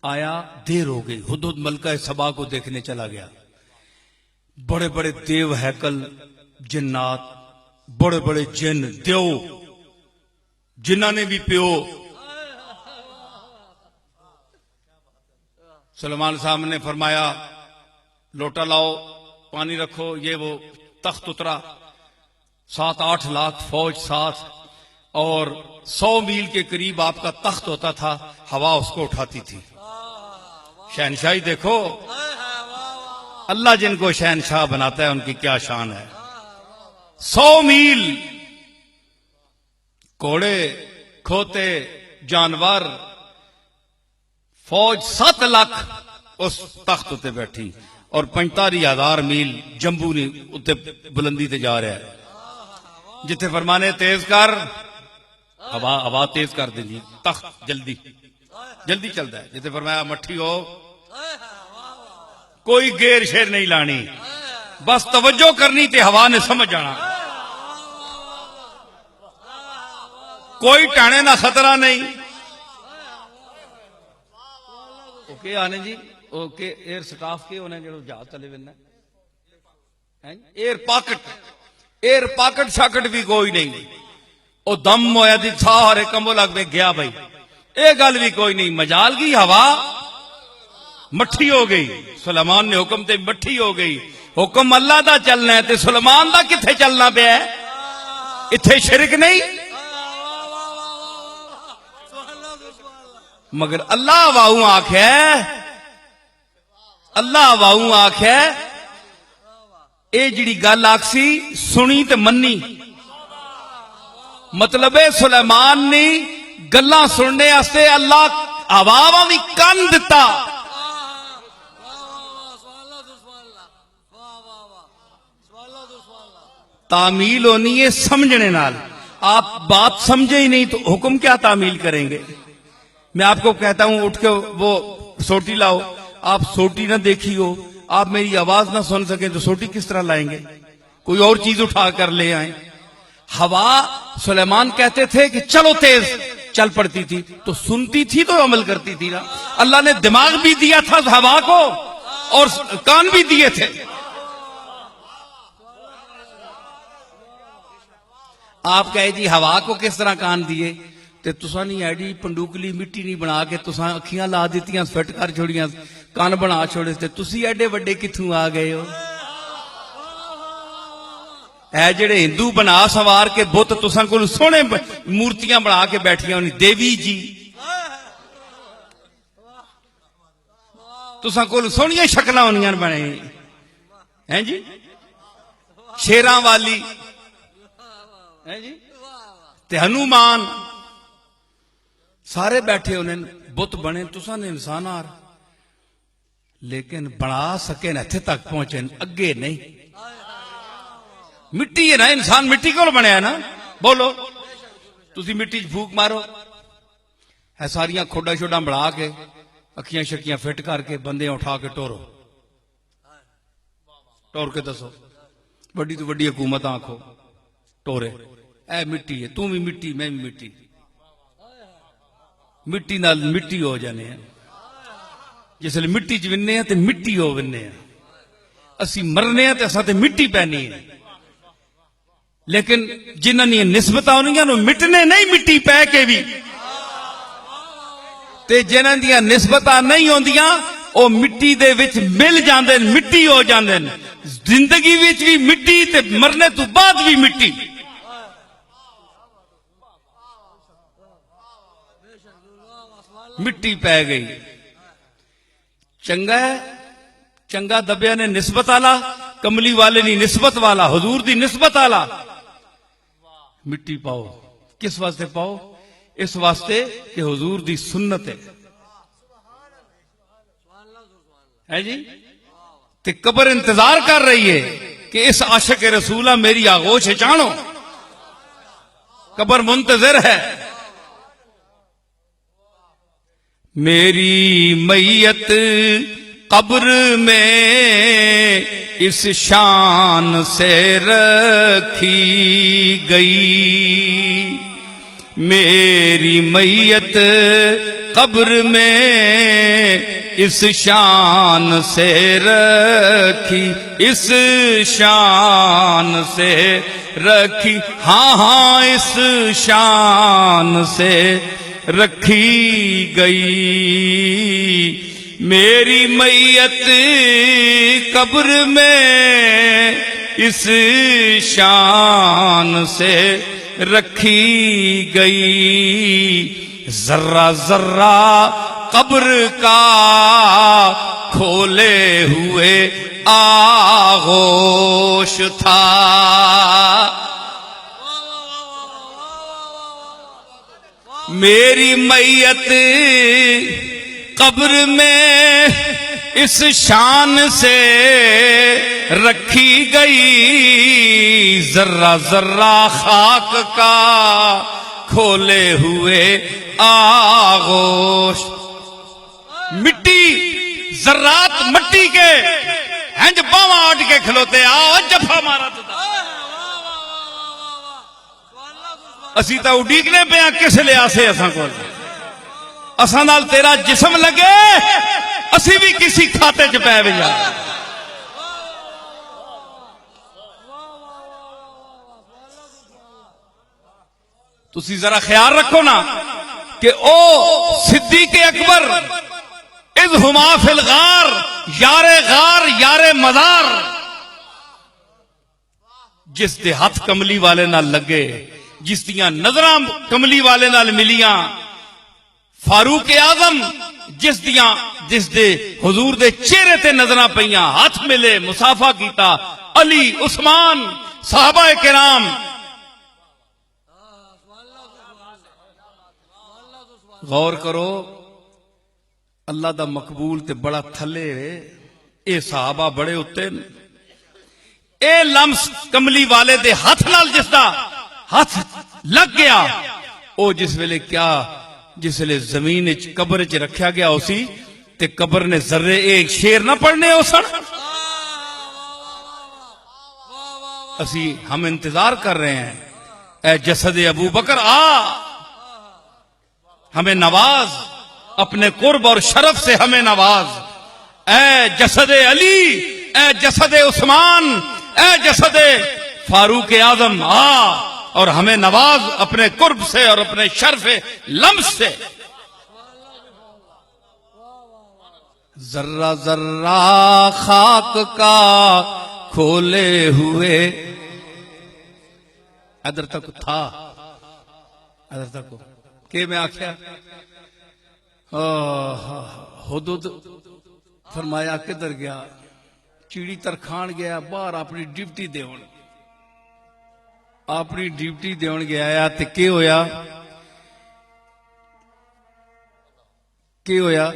आया, देर हो गई। हुदहुद मलका सबा को देखने चला गया। बड़े बड़े देव हैकल, जिन्नात, बड़े बड़े जिन, देव, जिन्ना ने भी प्यो। सुलेमान साहब ने फरमाया लोटा लाओ, पानी रखो। ये वो तख्त उतरा, 7-8 लाख फौज साथ, और 100 मील के करीब आपका तख्त होता था, हवा उसको उठाती थी। शहनशाही देखो, अल्लाह जिनको शहनशाह बनाता है उनकी क्या शान है। 100 मील, घोड़े, खोते, जानवर, फौज 7 लाख उस तख्त उत्ते बैठी, और 45,000 मील जंबू ने उत्ते बुलंदी ते जा रहा है। जिथे फरमाने तेज कर, हवा तेज कर देनी, तख्त जल्दी जल्दी चलता है। जिथे फरमाया मट्ठी हो, कोई गेर शेर नहीं लानी, बस तवज्जो करनी ते हवा ने समझ जाना। कोई टाणे ना खतरा नहीं। ओके आने जी, ओके एयर स्टाफ के होने जो जहाज चले बिना एयर पाकट शाकट भी कोई नहीं। ओ दम होया दी सारे कमो लग पे गया भाई, ये गल भी कोई नहीं। मजाल की हवा मट्ठी हो गई। सुलेमान ने हुक्म ते मट्ठी हो गई। हुक्म अल्लाह दा चलना है ते सुलेमान दा किथे चलना पे है? इथे शिरक नहीं, मगर अल्लाह वाहू आख्या, अल्लाह वाहू आख्या, ये जिहड़ी गल आखसी सुनी ते मन्नी। मतलब है सुलेमान ने गल्लां सुनने वास्ते अल्लाह हवा भी कन दिता। तामील होनी है समझने नाल। आप बात समझे ही नहीं तो हुक्म क्या तामील करेंगे? मैं आपको कहता हूं उठ के वो सोटी लाओ, आप सोटी ना देखी हो, आप मेरी आवाज ना सुन सके तो सोटी किस तरह लाएंगे? कोई और चीज उठा कर ले आए। हवा, सुलेमान कहते थे कि चलो तेज, चल पड़ती थी तो सुनती थी तो अमल करती थी ना। अल्लाह ने दिमाग भी दिया था हवा को और कान भी दिए थे। आप कहे जी हवा को किस तरह कान दिए? ते तुसा नहीं एडी पंडुकली मिट्टी नहीं बना के तुसा अखियां ला दित्तियां, फिट कर छोड़ियां, कान बना छोड़े, ते तुसी एडे वड्डे कित्थों आ गए हो? है जेड़े हिंदू बना सवार के बुत तुसा कोल सोहने मूर्तियां बना के बैठियां होनी, देवी जी तुसा कोल सोहनियां शक्लां होनियां बने हैं जी, शेरां वाली है जी, ते हनुमान सारे बैठे होने बुत बने, तुसा ने इंसान आ, लेकिन बना सके न इत्थे तक पहुंचे, अगे नहीं। मिट्टी है ना, इंसान मिट्टी को बनया ना। बोलो तुसी मिट्टी च फूक मारो, है सारिया खोडा छोडा बना के अखियां शक्कियां फिट करके बंदे उठा के टोरो, टोर के दसो, बड़ी तो बड़ी हुकूमत आखो टोरे, ऐ मिट्टी है, तू भी मिट्टी मैं भी मिट्टी, मिट्टी नाल मिट्टी हो जाने हैं। जिसले मिट्टी च विन्ने ते मिट्टी हो विन्ने, असी मरने ते असां ते मिट्टी पैनी है। लेकिन जिन्हां दी निस्बतां होंदियां नु मिटने नहीं, मिट्टी पै के भी, ते जिन्हां दी निस्बतां नहीं होंदियां ओ मिट्टी दे विच मिल जांदे, मिट्टी हो जांदे। जिंदगी विच भी मिट्टी ते मरने तो बाद भी मिट्टी। मिट्टी पै गई। चंगा है, चंगा दबिया ने निस्बत आला, कमली वाले नी निस्बत वाला, हुजूर दी निस्बत आला। मिट्टी पाओ, किस वास्ते पाओ? इस वास्ते कि हुजूर दी सुन्नत है जी। ते कब्र इंतजार कर रही है कि इस आशिक रसूला मेरी आगोश जानो। कब्र मुंतजिर है। मेरी मैयत कब्र में इस शान से रखी गई। मेरी मैयत कब्र में इस शान से रखी, इस शान से रखी, हाँ हाँ इस शान से रखी गई। मेरी मैयत कब्र में इस शान से रखी गई। जर्रा जर्रा कब्र का खोले हुए आगोश था। मेरी मैयत कब्र में इस शान से रखी गई। जर्रा जर्रा खाक का खोले हुए आगोश। मिट्टी जर्रात मट्टी के हंज बावा उठ के खलोते, आओ जफा मारा तुदा। असी तो उडीकने पे किस लिया से असा को असा नाल तेरा जिस्म लगे, असी भी किसी खाते च पै जा। तुसी जरा ख्याल रखो ना कि ओ सिद्दीक़ अकबर इज़ हुमा फिल गार, यारे मज़ार, जिस दे हथ कमली वाले नाल लगे, जिस दियां नजरां कमली वाले नाल मिलियां। फारूक आजम जिस दे हुजूर दे चेहरे ते नजरां पईयां, हाथ मिले, मुसाफा कीता। अली, उस्मान, सहाबा किराम। गौर करो, अल्लाह दा मकबूल ते बड़ा थले वे, ए सहाबा बड़े उत्ते। ए लम्स कमली वाले दे हाथ नाल जिसदा हाथ लग गया, ओ जिस वेले क्या जिसले जमीन कब्र च रखा गया उसी ते कब्र ने जर्रे एक शेर ना पढ़ने उसन। असी हम इंतजार कर रहे हैं, ए जसद अबू बकर आ, हमें नवाज, अपने कुर्ब और शरफ से हमें नवाज। ए जसद अली, ए जसद उस्मान, ए जसद फारूक आजम आ और हमें नवाज अपने कुर्ब से और अपने शर्फ लम्स से। जर्रा जर्रा खाक का खोले हुए, इधर तक था, इधर तक के मैं आख्या हुदुद फरमाया किधर गया? चीड़ी तरखान गया बाहर अपनी ड्यूटी देवन, अपनी ड्यूटी देवन गया। ते के होया? के होया?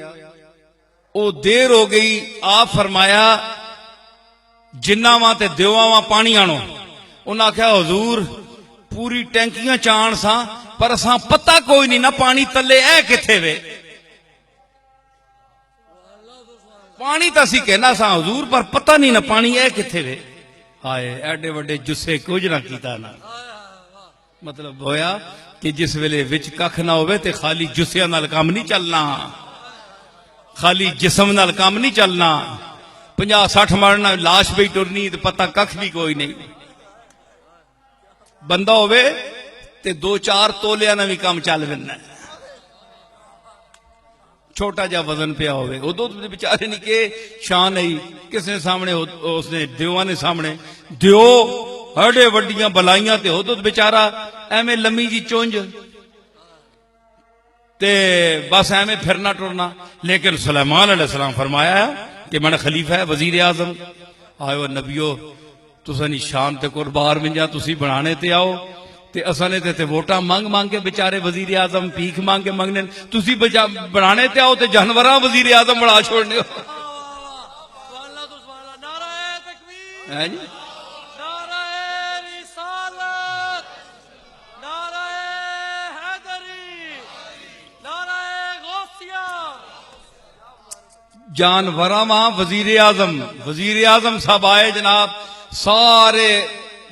ओ देर हो गई। आप फरमाया जिन्ना वा ते देवा वा पानी आनो। उन्हें आख्या हुजूर पूरी टैंकियां चाण सा, पर असा पता कोई नहीं ना पानी तले ए किथे वे। पानी तो असी कहना सा हुजूर, पर पता नहीं ना पानी ए किथे वे। हाय एडे वड्डे जुस्से कुछ ना कीता ना। मतलब होया कि जिस वेले विच कख ना होवे ते खाली जुस्सियां नाल काम नहीं चलना, खाली जिस्म नाल काम नहीं चलना। 50-60 मारना लाश भी टुरनी तो पता कख भी कोई नहीं। बंदा होवे ते 2-4 तोलिया ना भी काम चल पैंदा। छोटा जा वजन पिया होवे उदों बेचारे नहीं के शान आई किसने सामने, उसने देवा ने सामने दियो हड़े वड्डियां बलाइयां ते उदों बेचारा एवें लम्मी जी चुंज ते बस एवें फिरना टुरना। लेकिन सुलेमान अलैहिस्सलाम फरमाया है कि मैंने खलीफा है, वजीर आजम। आयो नबियो, तुसा निशान ते कुर्बार मिंजा, तुसी बनाने ते आओ ते असा ने ते वोटा मंग मंग के बेचारे वजीर आजम भीख मांग के मंगने, तुसी बनाने ते आओ ते जानवरा वजीर आजम बना छोड़ने हो। है जी? जानवरा वहां वजीर आजम साहब आए जनाब, सारे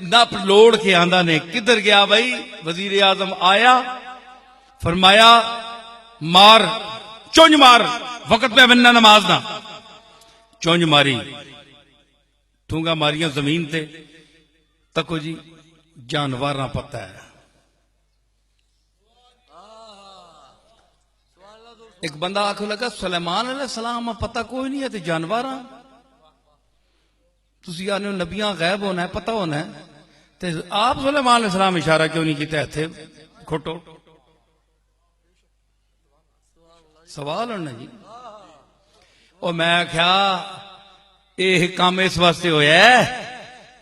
नप लोड़ के आंदा ने। किधर गया भाई? वजीर आजम आया, फरमाया मार, चुंज मार, वक्त पे बनना नमाज ना। चुंज मारी, ठूंगा मारिया जमीन ते। तको जी जानवर ना पता है। एक बंदा आख लगा सुलेमान अलैहिस्सलाम पता कोई नहीं है ते जानवर तुसी आने नबियां गैब होना है, पता होना है, ते आप सुलेमान अलैहिस्सलाम इशारा क्यों नहीं किया? इत्थे खोटो सवाल होना जी। और मैं आख्या यह काम इस वास्ते होया है,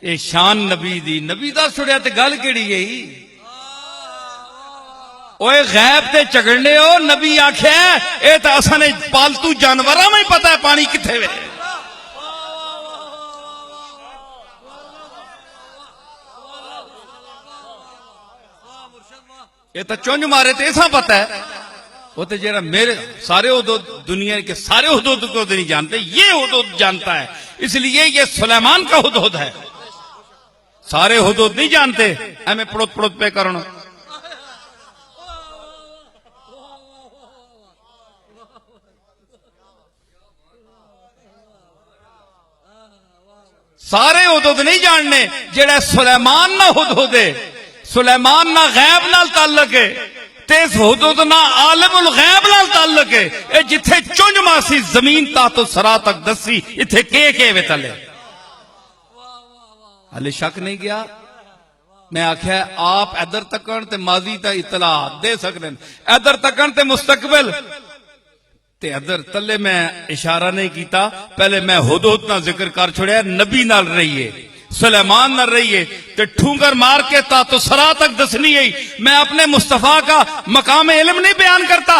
ये शान नबी दी, नबी दस छुड़िया ते गल केड़ी गई? ओए गैब ते झगड़ने हो, नबी आख्या ये तो असा ने पालतू जानवरों में ही पता है पानी किथे वे। ये तो चुंज मारे तो ऐसा पता है। वो तो जरा मेरे सारे हुदूद, दुनिया के सारे हुदूद को नहीं जानते, ये हुदूद जानता है, इसलिए ये सुलेमान का हुदूद है। सारे हुदूद नहीं जानते, हमें पड़ोत पड़ोत पे करना। सारे हुदूद नहीं जानने, जेड़ा सुलेमान ना हुदूद है, सुलेमान ना गैब नाल ताल्लुक है, ते हुदूद ना आलिमुल गैब नाल ताल्लुक है। ये जिथे चुंज मासी जमीन तातो सरा तक दसी, इथे के वे तले हले शक नहीं गया। मैं आख्या आप इधर तकन ते माजी ता इतला दे सकते, इधर तकन ते मुस्तकबिल ते इधर तले। मैं इशारा नहीं किया, पहले मैं हुदूद ना जिक्र कर छोड़िया, नबी नाल रहिए, सुलेमान नाल रहिए, ते ठूंगर मार के ता तो सरा तक दसनी है। मैं अपने मुस्तफा का मकाम इल्म नहीं बयान करता,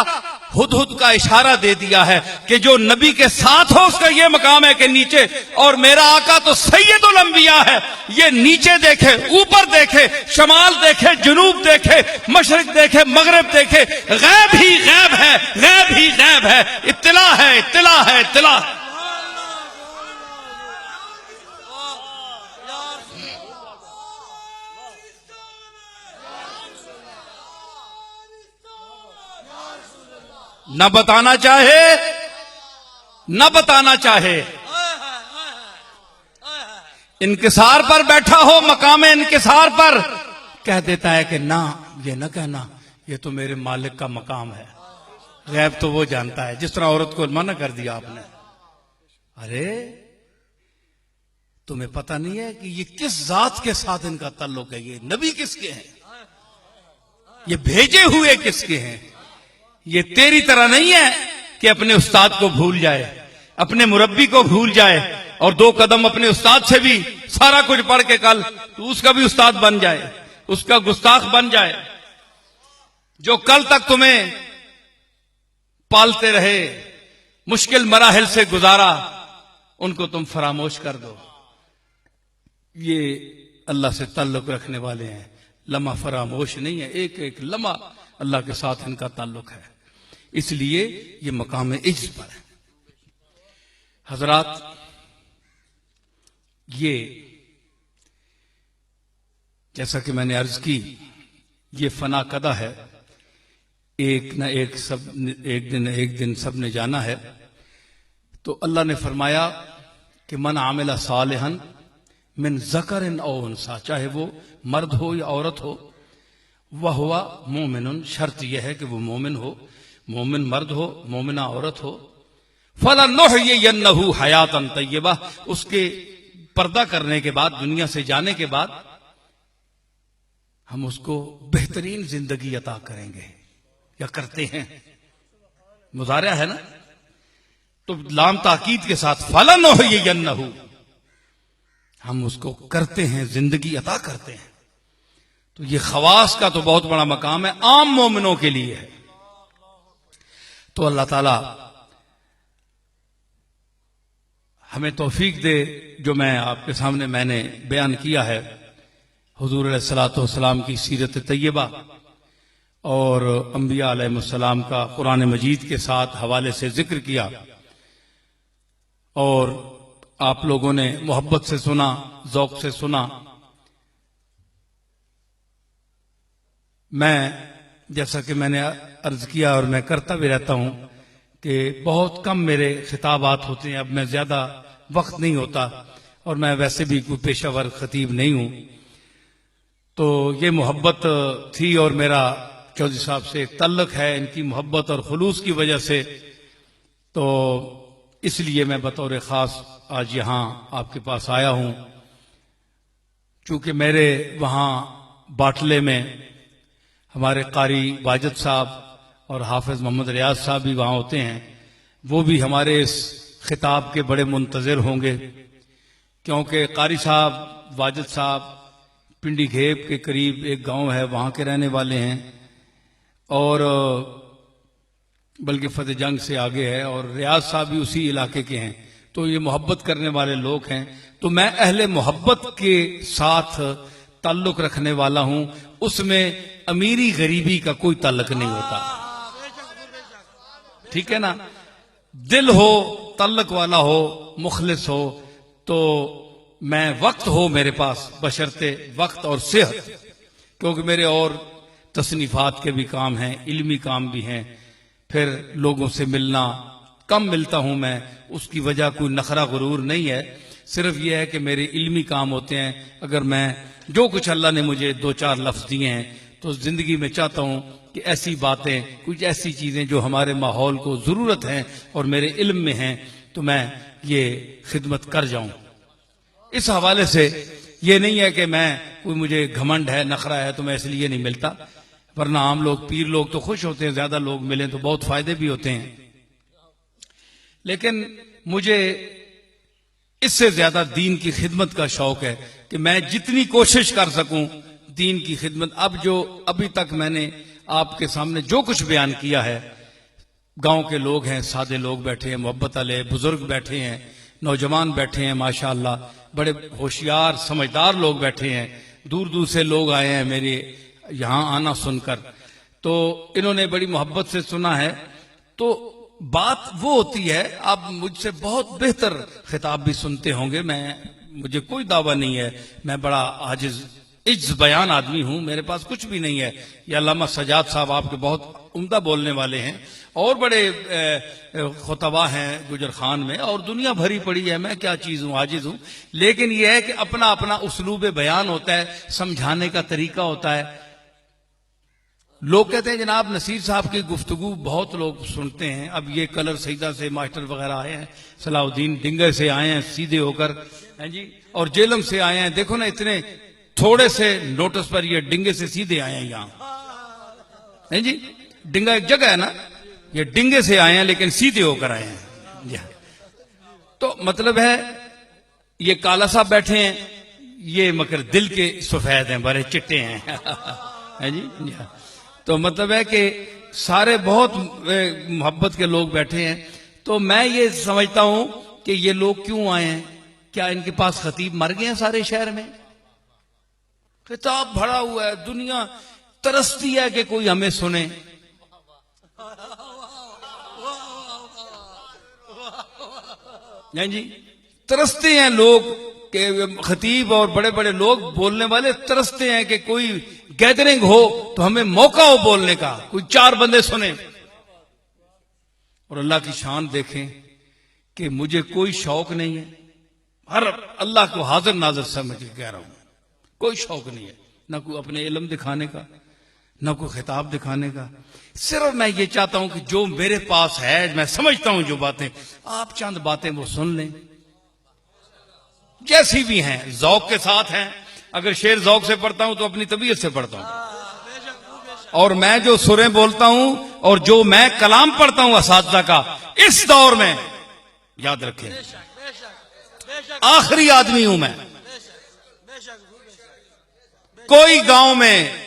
हुदहुद का इशारा दे दिया है कि जो नबी के साथ हो उसका ये मकाम है कि नीचे, और मेरा आका तो सैयदुल अंबिया है, ये नीचे देखे, ऊपर देखे, शमाल देखे, जुनूब देखे, मशरिक देखे, मगरिब देखे, गैब ही गैब है, गैब ही गैब है, इत्तिला है, इत्तिला है, इत्तिला। न बताना चाहे, न बताना चाहे, इनकिसार पर बैठा हो, मकाम इनकिसार पर कह देता है कि ना, ये ना कहना, ये तो मेरे मालिक का मकाम है। गैब तो वो जानता है, जिस तरह औरत को मना कर दिया आपने। अरे तुम्हें पता नहीं है कि ये किस जात के साथ इनका ताल्लुक है, ये नबी किसके हैं, ये भेजे हुए किसके हैं। ये तेरी तरह नहीं है कि अपने उस्ताद को भूल जाए, अपने मुरब्बी को भूल जाए, और 2 कदम अपने उस्ताद से भी सारा कुछ पढ़ के कल तो उसका भी उस्ताद बन जाए, उसका गुस्ताख बन जाए। जो कल तक तुम्हें पालते रहे, मुश्किल मराहिल से गुजारा, उनको तुम फरामोश कर दो। ये अल्लाह से ताल्लुक रखने वाले हैं, लम्हा फरामोश नहीं है, एक एक लम्हा अल्लाह के साथ इनका ताल्लुक है, इसलिए ये मकाम इज्ज पर है। हजरात, ये जैसा कि मैंने अर्ज की, ये फना कदा है, एक न एक सब एक दिन सब ने जाना है। तो अल्लाह ने फरमाया कि मन आमिला सालिहन मिन ज़करिन औ उन्सा, चाहे वो मर्द हो या औरत हो, वह हुआ मोमिनुन, शर्त यह है कि वो मोमिन हो, मोमिन मर्द हो, मोमिना औरत हो। फलनुहयियन्नहु हयातन तय्यबा, उसके पर्दा करने के बाद, दुनिया से जाने के बाद हम उसको बेहतरीन जिंदगी अता करेंगे, या करते हैं। मुजारिया है ना, तो लाम ताकीद के साथ फलन हो ये यन्नहु, हम उसको करते हैं, जिंदगी अता करते हैं। तो ये खवास का तो बहुत बड़ा मकाम है, आम मोमिनों के लिए है। तो अल्लाह ताला हमें तौफीक दे, जो मैं आपके सामने मैंने बयान किया है हुजूर अलैहिस्सलातु वस्सलाम की सीरत तैयबा और अंबिया अलैहिमुस्सलाम का कुरान मजीद के साथ हवाले से जिक्र किया, और आप लोगों ने मोहब्बत से सुना, ज़ौक़ से सुना। मैं जैसा कि मैंने अर्ज किया और मैं करता भी रहता हूं कि बहुत कम मेरे खिताबात होते हैं, अब मैं ज्यादा वक्त नहीं होता, और मैं वैसे भी कोई पेशावर खतीब नहीं हूं। तो ये मोहब्बत थी और मेरा चौधरी साहब से एक तल्लुक है, इनकी मोहब्बत और खुलूस की वजह से। तो इसलिए मैं बतौर खास आज यहां आपके पास आया हूं, चूंकि मेरे वहां बाटले में हमारे कारी वाजिद साहब और हाफिज मोहम्मद रियाज साहब भी वहां होते हैं। वो भी हमारे इस खिताब के बड़े मुंतजिर होंगे, क्योंकि कारी साहब, वाजिद साहब पिंडी घेब के करीब एक गांव है, वहां के रहने वाले हैं, और बल्कि फतेह जंग से आगे है, और रियाज साहब भी उसी इलाके के हैं। तो ये मोहब्बत करने वाले लोग हैं। तो मैं अहले मोहब्बत के साथ ताल्लुक रखने वाला हूं, उसमें अमीरी गरीबी का कोई ताल्लुक नहीं होता, ठीक है ना। दिल हो, ताल्लुक वाला हो, मुखलिस हो, तो मैं वक्त हो मेरे पास, बशर्ते वक्त और सेहत, क्योंकि मेरे और तसनीफात के भी काम हैं, इल्मी काम भी हैं, फिर लोगों से मिलना कम मिलता हूं मैं, उसकी वजह कोई नखरा गुरूर नहीं है, सिर्फ यह है कि मेरे इल्मी काम होते हैं। अगर मैं जो कुछ अल्लाह ने मुझे दो चार लफ्ज दिए हैं, तो जिंदगी में चाहता हूं कि ऐसी बातें, कुछ ऐसी चीजें जो हमारे माहौल को जरूरत है और मेरे इल्म में हैं, तो मैं ये खिदमत कर जाऊं। इस हवाले से ये नहीं है कि मैं कोई मुझे घमंड है, नखरा है, तो मैं इसलिए नहीं मिलता, वरना आम लोग, पीर लोग तो खुश होते हैं, ज्यादा लोग मिले तो बहुत फायदे भी होते हैं। लेकिन मुझे इससे ज्यादा दीन की खिदमत का शौक है कि मैं जितनी कोशिश कर सकूं दीन की खिदमत। अब जो अभी तक मैंने आपके सामने जो कुछ बयान किया है, गांव के लोग हैं, सादे लोग बैठे हैं, मोहब्बत वाले बुजुर्ग बैठे हैं, नौजवान बैठे हैं, माशाअल्लाह बड़े होशियार समझदार लोग बैठे हैं, दूर दूर से लोग आए हैं मेरे यहां आना सुनकर। तो इन्होंने बड़ी मोहब्बत से सुना है। तो बात वो होती है, आप मुझसे बहुत बेहतर खिताब भी सुनते होंगे, मुझे कोई दावा नहीं है, मैं बड़ा आजिज इज्ज बयान आदमी हूं, मेरे पास कुछ भी नहीं है। ये अल्लामा सजाद साहब आपके बहुत उम्दा बोलने वाले हैं, और बड़े खुतबा हैं गुजर खान में, और दुनिया भरी पड़ी है, मैं क्या चीज हूं, आजिज हूं। लेकिन यह है कि अपना अपना उसलूब बयान होता है, समझाने का तरीका होता है। लोग कहते हैं जनाब नसीर साहब की गुफ्तगू बहुत लोग सुनते हैं। अब ये कलर सईदा से मास्टर वगैरह आए हैं, सलाउद्दीन डिंगर से आए हैं सीधे होकर, हैं जी, और जेलम से आए हैं। देखो ना, इतने थोड़े से नोटिस पर ये डिंगे से सीधे आए हैं यहां, हैं जी। डिंगा एक जगह है ना, ये डिंगे से आए हैं लेकिन सीधे होकर आए हैं। तो मतलब है ये काला साहब बैठे हैं, ये मगर दिल के सफेद हैं, बड़े चिट्टे हैं, हैं जी। तो मतलब है कि सारे बहुत मोहब्बत के लोग बैठे हैं। तो मैं ये समझता हूं कि ये लोग क्यों आए हैं, क्या इनके पास खतीब मर गए हैं सारे शहर में? खिताब भरा हुआ है, दुनिया तरसती है कि कोई हमें सुने। नहीं जी, तरसते हैं लोग कि खतीब और बड़े बड़े लोग बोलने वाले तरसते हैं कि कोई गैदरिंग हो तो हमें मौका हो बोलने का, कोई चार बंदे सुने। और अल्लाह की शान देखें कि मुझे कोई शौक नहीं है, हर अल्लाह को हाजिर नाजिर समझ के कह रहा हूं, कोई शौक नहीं है, ना कोई अपने इल्म दिखाने का, ना कोई खिताब दिखाने का। सिर्फ मैं ये चाहता हूं कि जो मेरे पास है, मैं समझता हूं जो बातें, आप चंद बातें वो सुन लें, जैसी भी हैं, जौक के साथ हैं। अगर शेर जौक से पढ़ता हूं तो अपनी तबीयत से पढ़ता हूं, और मैं जो सुरें बोलता हूं और जो मैं कलाम पढ़ता हूं असातिज़ा का, इस दौर में याद रखें आखिरी आदमी हूं मैं। कोई गांव में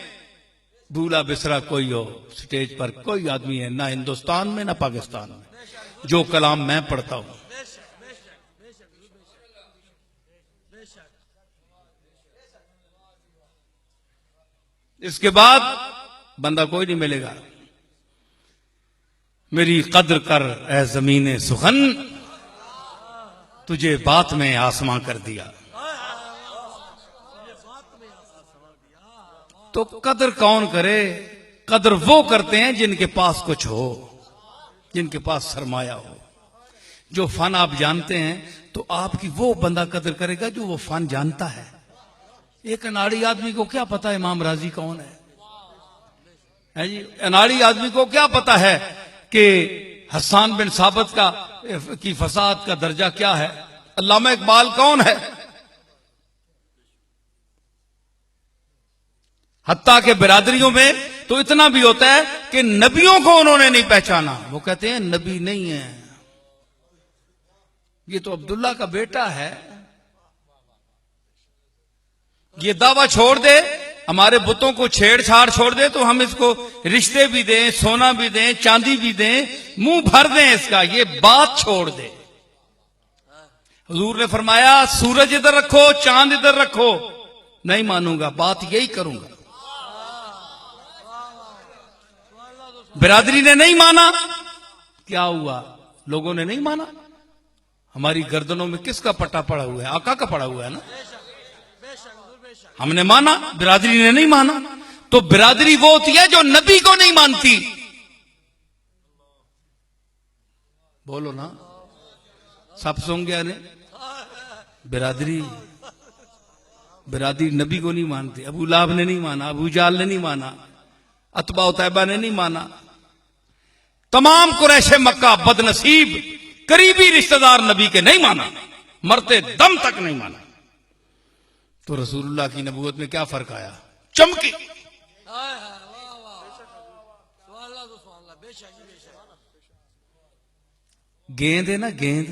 भूला बिसरा कोई हो, स्टेज पर कोई आदमी है ना हिंदुस्तान में ना पाकिस्तान में जो कलाम मैं पढ़ता हूं। इसके बाद बंदा कोई नहीं मिलेगा। मेरी कद्र कर ए ज़मीने सुखन, तुझे बात में आसमां कर दिया। तो कद्र कौन करे? कद्र वो करते हैं जिनके पास कुछ हो, जिनके पास सरमाया हो। जो फन आप जानते हैं तो आपकी वो बंदा कद्र करेगा जो वो फन जानता है। एक अनाड़ी आदमी को क्या पता इमाम राजी कौन है जी? अनाड़ी आदमी को क्या पता है कि हसन बिन साबित की फसाद का दर्जा क्या है? अल्लामा इकबाल कौन है? हत्ता के बिरादरियों में तो इतना भी होता है कि नबियों को उन्होंने नहीं पहचाना। वो कहते हैं नबी नहीं है, ये तो अब्दुल्ला का बेटा है। ये दावा छोड़ दे, हमारे बुतों को छेड़छाड़ छोड़ दे तो हम इसको रिश्ते भी दें, सोना भी दें, चांदी भी दें, मुंह भर दें इसका, ये बात छोड़ दे। हुजूर ने फरमाया सूरज इधर रखो, चांद इधर रखो, नहीं मानूंगा, बात यही करूंगा। बिरादरी ने नहीं माना, क्या हुआ? लोगों ने नहीं माना। हमारी गर्दनों में किसका पट्टा पड़ा हुआ है? आका का पड़ा हुआ है ना। हमने माना, बिरादरी ने नहीं माना। तो बिरादरी वो होती है जो नबी को नहीं मानती। बोलो ना, सब सुन गया ने। बिरादरी नबी को नहीं मानती। अबू लाहब ने नहीं माना, अबू जाल ने नहीं माना, अतबा उतैबा ने नहीं माना। तमाम कुरैशे मक्का बदनसीब करीबी रिश्तेदार नबी के नहीं माना, मरते दम तक नहीं माना। तो रसूलुल्लाह की नबूवत में क्या फर्क आया? चमकी। गेंद है ना, गेंद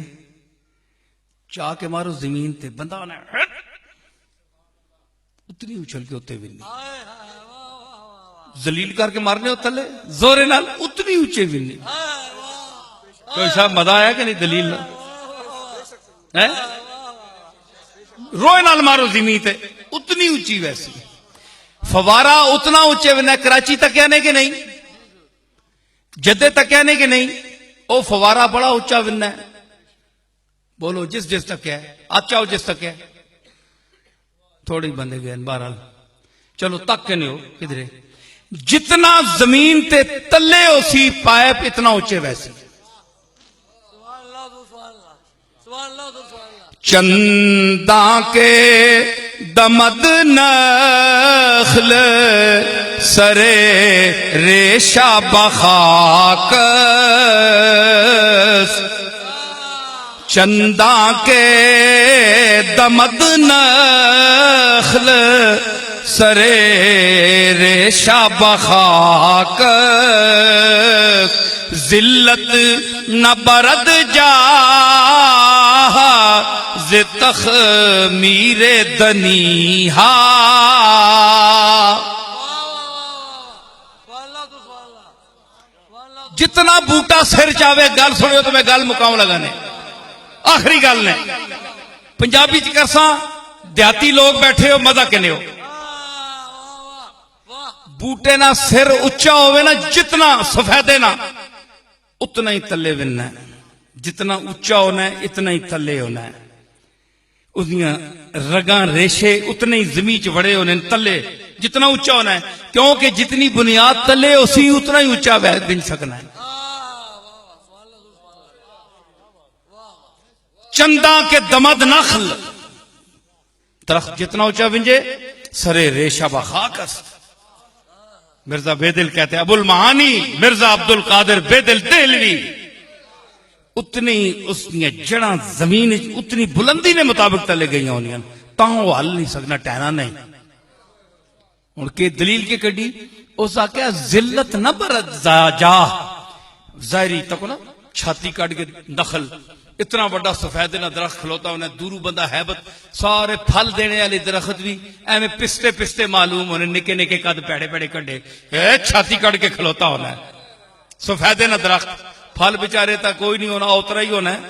चाह के मारो जमीन ते, बंदा ने उतनी उछल के उत्ते भी नहीं। जलील करके मारने हो थले जोरे नाल, उतनी ऊंचे भी नहीं। कोई साहब मजा आया कि नहीं? दलील ना है, रोए नाल मारो जमीन ते, उतनी ऊंची वैसी। फवारा उतना ऊंचे बिना कराची तक आने के नहीं, जद्दे तक आने के नहीं। ओ फवारा बड़ा ऊंचा बिना है। बोलो जिस तक है, अच्छा हो जिस तक है। थोड़ी बंदे गए बहरहाल, चलो तक के नहीं हो किधरे। जितना जमीन ते तले उसी पाइप इतना ऊंचे वैसे। चंदा के दमद नखल सरे रेशा बखाक, चंदा के दमद नखल सरे रेशा बखाक, जिल्लत न बरद जा जितख मीरे दनीहा। जितना बूटा सिर चावे, गल सुनियो तो मैं गल मुकाऊ लगाने। आखिरी गल ने पंजाबी च करसा, देहाती लोग बैठे हो मजा कहने हो। बूटे ना सिर उच्चा होवे ना, जितना सफेदे ना उतना ही तले विनना है। जितना उच्चा होना है इतना ही तले होना है। उसदियां रगां रेशे उतने ही जमीन च बड़े होने तले, जितना उच्चा होना है। क्योंकि जितनी बुनियाद तले उसी उतना ही उच्चा बिन सकना है। चंदा के दमद नखल, दरख्त जितना ऊंचा बिंजे सरे रेशा बखाकस। मिर्जा बेदिल कहते हैं, अबुल महानी मिर्जा अब्दुल कादिर बेदिल देहलवी, उतनी उसने जड़ा जमीन उतनी बुलंदी ने मुताबिक तले गई होनी, तां वो हल नहीं सकना, टहना नहीं। उनके दलील के कड़ी उस आख्या जिल्लत न बरत जा जायरी तक ना छाती काट के दखल इतना बड़ा सफेदे ना दरख्त खलोता उन्हें दूरू बंदा हैबत सारे फल देने वाले दरख्त भी एवं पिस्ते पिस्ते मालूम होने निके निके कद पैड़े पैड़े कड्डे छाती काट के खलोता होना है सफेदे ना दरख्त फल बेचारे तक कोई नहीं होना उतरा ही होना है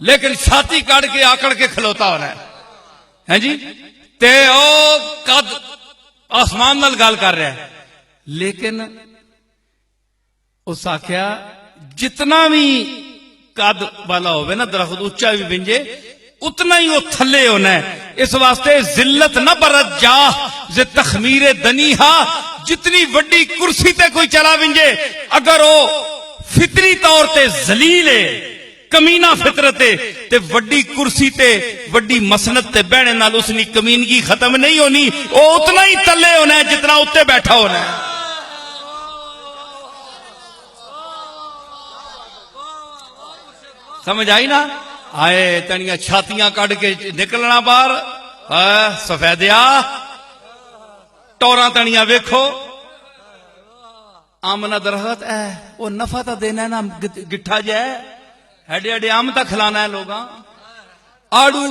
लेकिन छाती काट के आकड़ के खलोता होना है जी ते ओ कद आसमान नाल गल कर रहा है लेकिन उस आख्या जितना भी कद वाला होवे ना दरख्त उच्चा भी बिंजे उतना ही वो थले होना है इस वास्ते जिल्लत न बरत जा जे तखमीरे दनीहा जितनी वड्डी कुर्सी ते कोई चला बिंजे अगर वो फितरी तौर ते जलील है कमीना फितरत है ते वड्डी कुर्सी ते वड्डी मसनत ते बहने नाल उसनी कमीनगी खत्म नहीं होनी वो उतना ही तले होना है जितना उत्ते बैठा होना है समझ आई ना आए तनिया छातियां काट के निकलना बाहर सफेदिया टोरा तनिया वेखो आमना दरख्त है वो नफा तो देना है ना गिट्ठा जै हेडे हेडे आम तो खिलाना है लोग आड़ू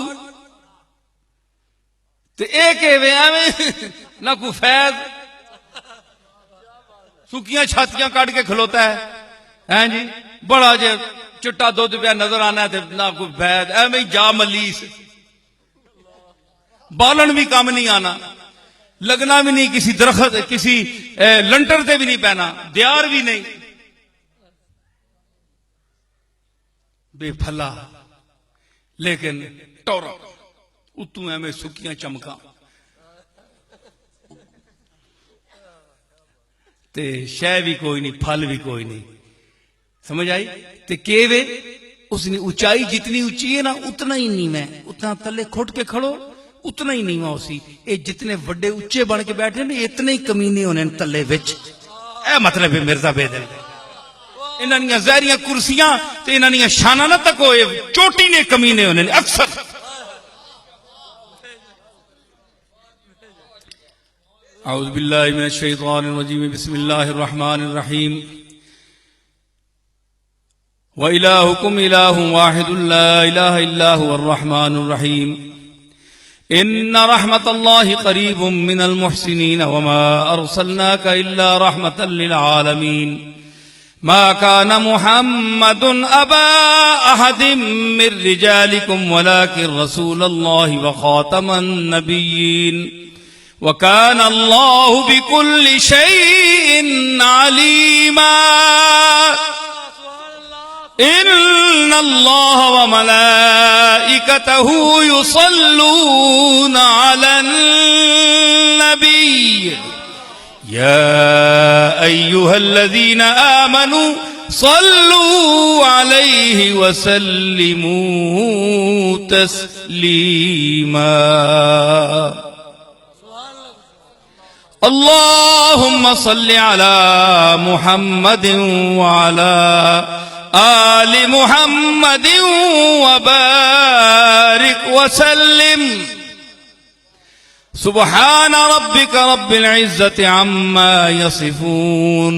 तो एक ना कोई फैज सुखियां छातियां काट के खलोता है जी बड़ा जे चिट्टा दुध पिया नजर आना है ना कोई फैज एवं जा मलीस बालन भी काम नहीं आना लगना भी नहीं किसी दरख्त किसी लंटर से भी नहीं पैना दियार भी नहीं बेफला लेकिन टोरा उतू एवं सुखियां चमका ते शह भी कोई नहीं फल भी कोई नहीं समझ आई ते केवे उसने ऊंचाई जितनी ऊंची है ना उतना ही नीवा है उतना थले खुट के खड़ो उतना ही नीवा उसी ये जितने बड़े उच्चे बन के बैठे ना इतने ही कमीने होने तले विच ए मतलब है मिर्जा बेदल इन्हां जहरियां कुर्सियां ते इन्हां शाना ना तक होए चोटी ने कमीने होने अक्सर औज़ु बिल्लाहि मिनश शैतानिर रजीम बिस्मिल्लाहिर रहमानिर रहीम व इलाहुकुम इलाहुन वाहिदुन ला इलाहा इल्ला हुवर रहमानुर रहीम इन्ना रहमतल्लाहि करीबुम मिनल मुहसिनीन व मा अरसलनाका इल्ला रहमतल लिल आलमीन मा काना मुहम्मदुन अबा अहदिम मिर रिजालिकुम वलाकिन रसूलल्लाहि व खातमन नबिय्यीन व काना अल्लाहु बिकुल्लि शैइन अलीमा इन्नल्लाह व मलाइकतहु युसल्लूना अलन नबी या अय्युहल्लज़ीना आमनू सल्लू अलैहि व सल्लिमू तस्लीमा अल्लाहुम्मा सल्लि अला मुहम्मदिन व अला आलि मुहम्मदिन व बारिक व सल्लिम सुब्हान रब्बिक रब्बिल इज्जति अम्मा यसिफून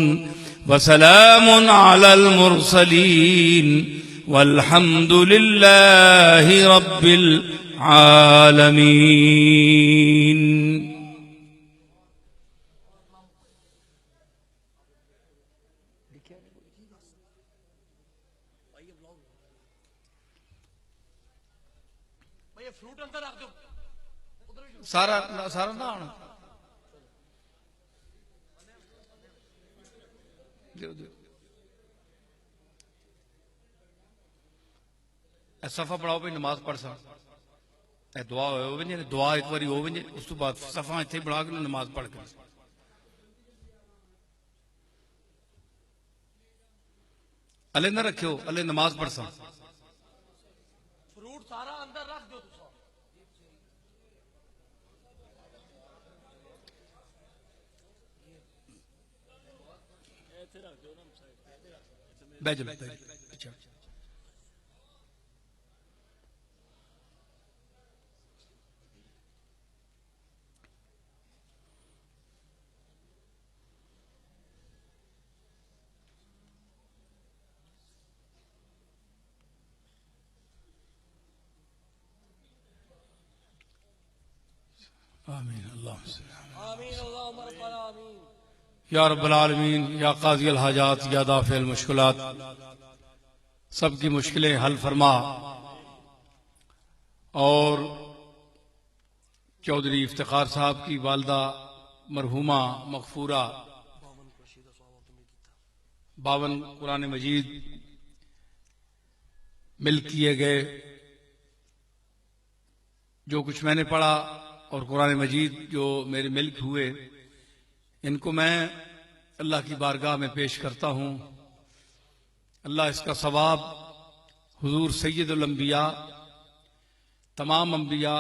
व सलामुन अलल मुरसलीन वल्हम्दुलिल्लाहि रब्बिल आलमीन। सारा सारा ना आना सफा पढ़ाओ भाई नमाज पढ़ सा दुआ हो दुआ एक बारी हो उस तो बाद सफा इतने बढ़ा के नमाज पढ़ के अले ना रखियो अले नमाज पढ़ सा फ्रूट सारा अंदर रख दो बैठ जाओ अच्छा आमीन अल्लाह आमीन अल्लाहुम्मा रब्बना आमीन। या रब्बल आलमीन या काज़ी अल हाजात या दाफ़िल मुश्किलात, सबकी मुश्किलें हल फरमा। और चौधरी इफ्तिखार साहब की वालदा मरहुमा मगफूरा 52 कुरान मजीद मिल किए गए। जो कुछ मैंने पढ़ा और कुरान मजीद जो मेरे मिल्क हुए, इनको मैं अल्लाह की बारगाह में पेश करता हूँ। अल्लाह इसका सवाब हुजूर सैयदुल अंबिया, तमाम अंबिया,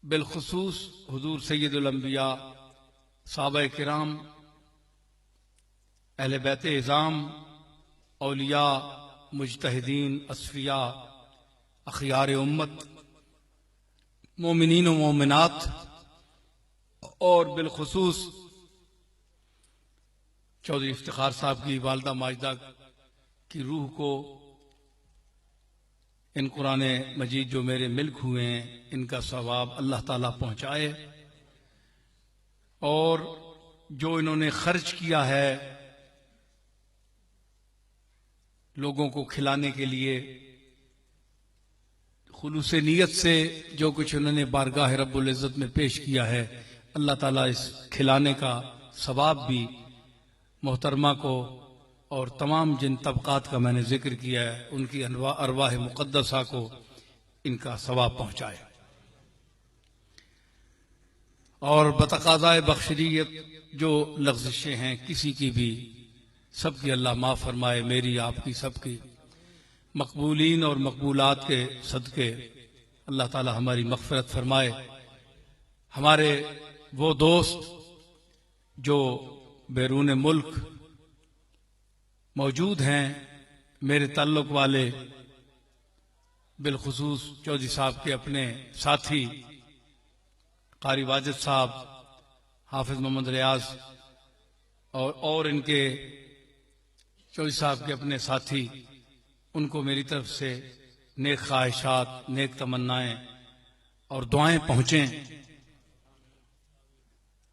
बिलखुसूस हुजूर सैयदुल अंबिया, सहाबा किराम, अहले बैत इज़ाम, औलिया, मुजतहिदीन, असफिया, अखियार उम्मत, मोमिनीन व मोमिनात और बिलखुसूस चौधरी इफ्तिखार साहब की वालदा माजिदा की रूह को इन कुरान मजीद जो मेरे मिल्क हुए हैं, इनका सवाब अल्लाह ताला पहुंचाए। और जो इन्होंने खर्च किया है लोगों को खिलाने के लिए, खुलूस नीयत से जो कुछ उन्होंने बारगाह रब्बुल इज़्ज़त में पेश किया है, अल्लाह ताला इस खिलाने का सवाब भी मोहतरमा को और तमाम जिन तबकात का मैंने जिक्र किया है उनकी अरवाह मुक़द्दसा को इनका सवाब पहुंचाए। और बतक़ाज़ाए बख्शरियत जो लग़्ज़िशें हैं किसी की भी, सबकी अल्लाह माफ़ फरमाए, मेरी आपकी सबकी। मकबूलीन और मकबूलात के सदके अल्लाह ताला हमारी मग़फ़िरत फरमाए। हमारे वो दोस्त जो बैरून मुल्क मौजूद हैं, मेरे ताल्लुक वाले, बिलखुसूस चौधरी साहब के अपने साथी कारी वाजिद साहब, हाफिज मोहम्मद रियाज और इनके चौधरी साहब के अपने साथी, उनको मेरी तरफ से नेक ख्वाहिशात, नेक तमन्नाएं और दुआएं पहुंचें।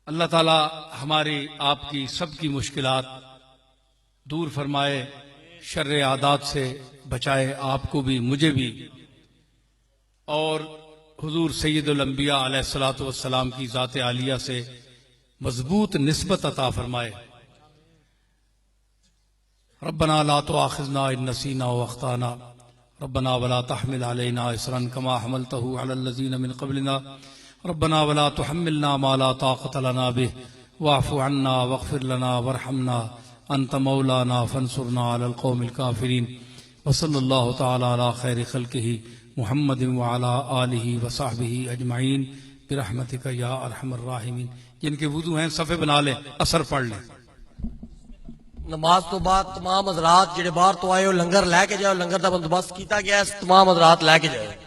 अल्लाह ताला हमारी आपकी सबकी मुश्किलात दूर फरमाए, शर्र आदात से बचाए, आपको भी मुझे भी। और हुजूर सैयदुल अंबिया अलैहिस्सलातु वस्सलाम की ज़ात आलिया से मजबूत निस्बत अता फरमाए। रब्बना ला तुआखिज़ना इन नसीना व अख्ताना, रब्बना वला तहमिल अलैना इसरन कमा हमलतहु अलल लज़ीना मिन क़ब्लिना, रब्बना वला तुहम्मिलना मा ला ताक़त लना बिह वाफ़ु अन्ना वग़फ़िर लना वरहमना अंत मौलाना फंसुरना अलल क़ौमिल काफ़िरीन। व सल्लल्लाहु तआला अला खैरि ख़ल्क़िही मुहम्मदिन व अला आलिही व सहबिही अजमईन बिरहमतिका या अरहमर राहिमीन। जिनके वुज़ू हैं सफ़े बना लें, असर पढ़ लें। नमाज तो बाद तमाम हज़रात जिहड़े बाहर तो आए हो लंगर लैके जाओ, लंगर का बंदोबस्त किया गया है, तमाम हज़रात लैके जाओ।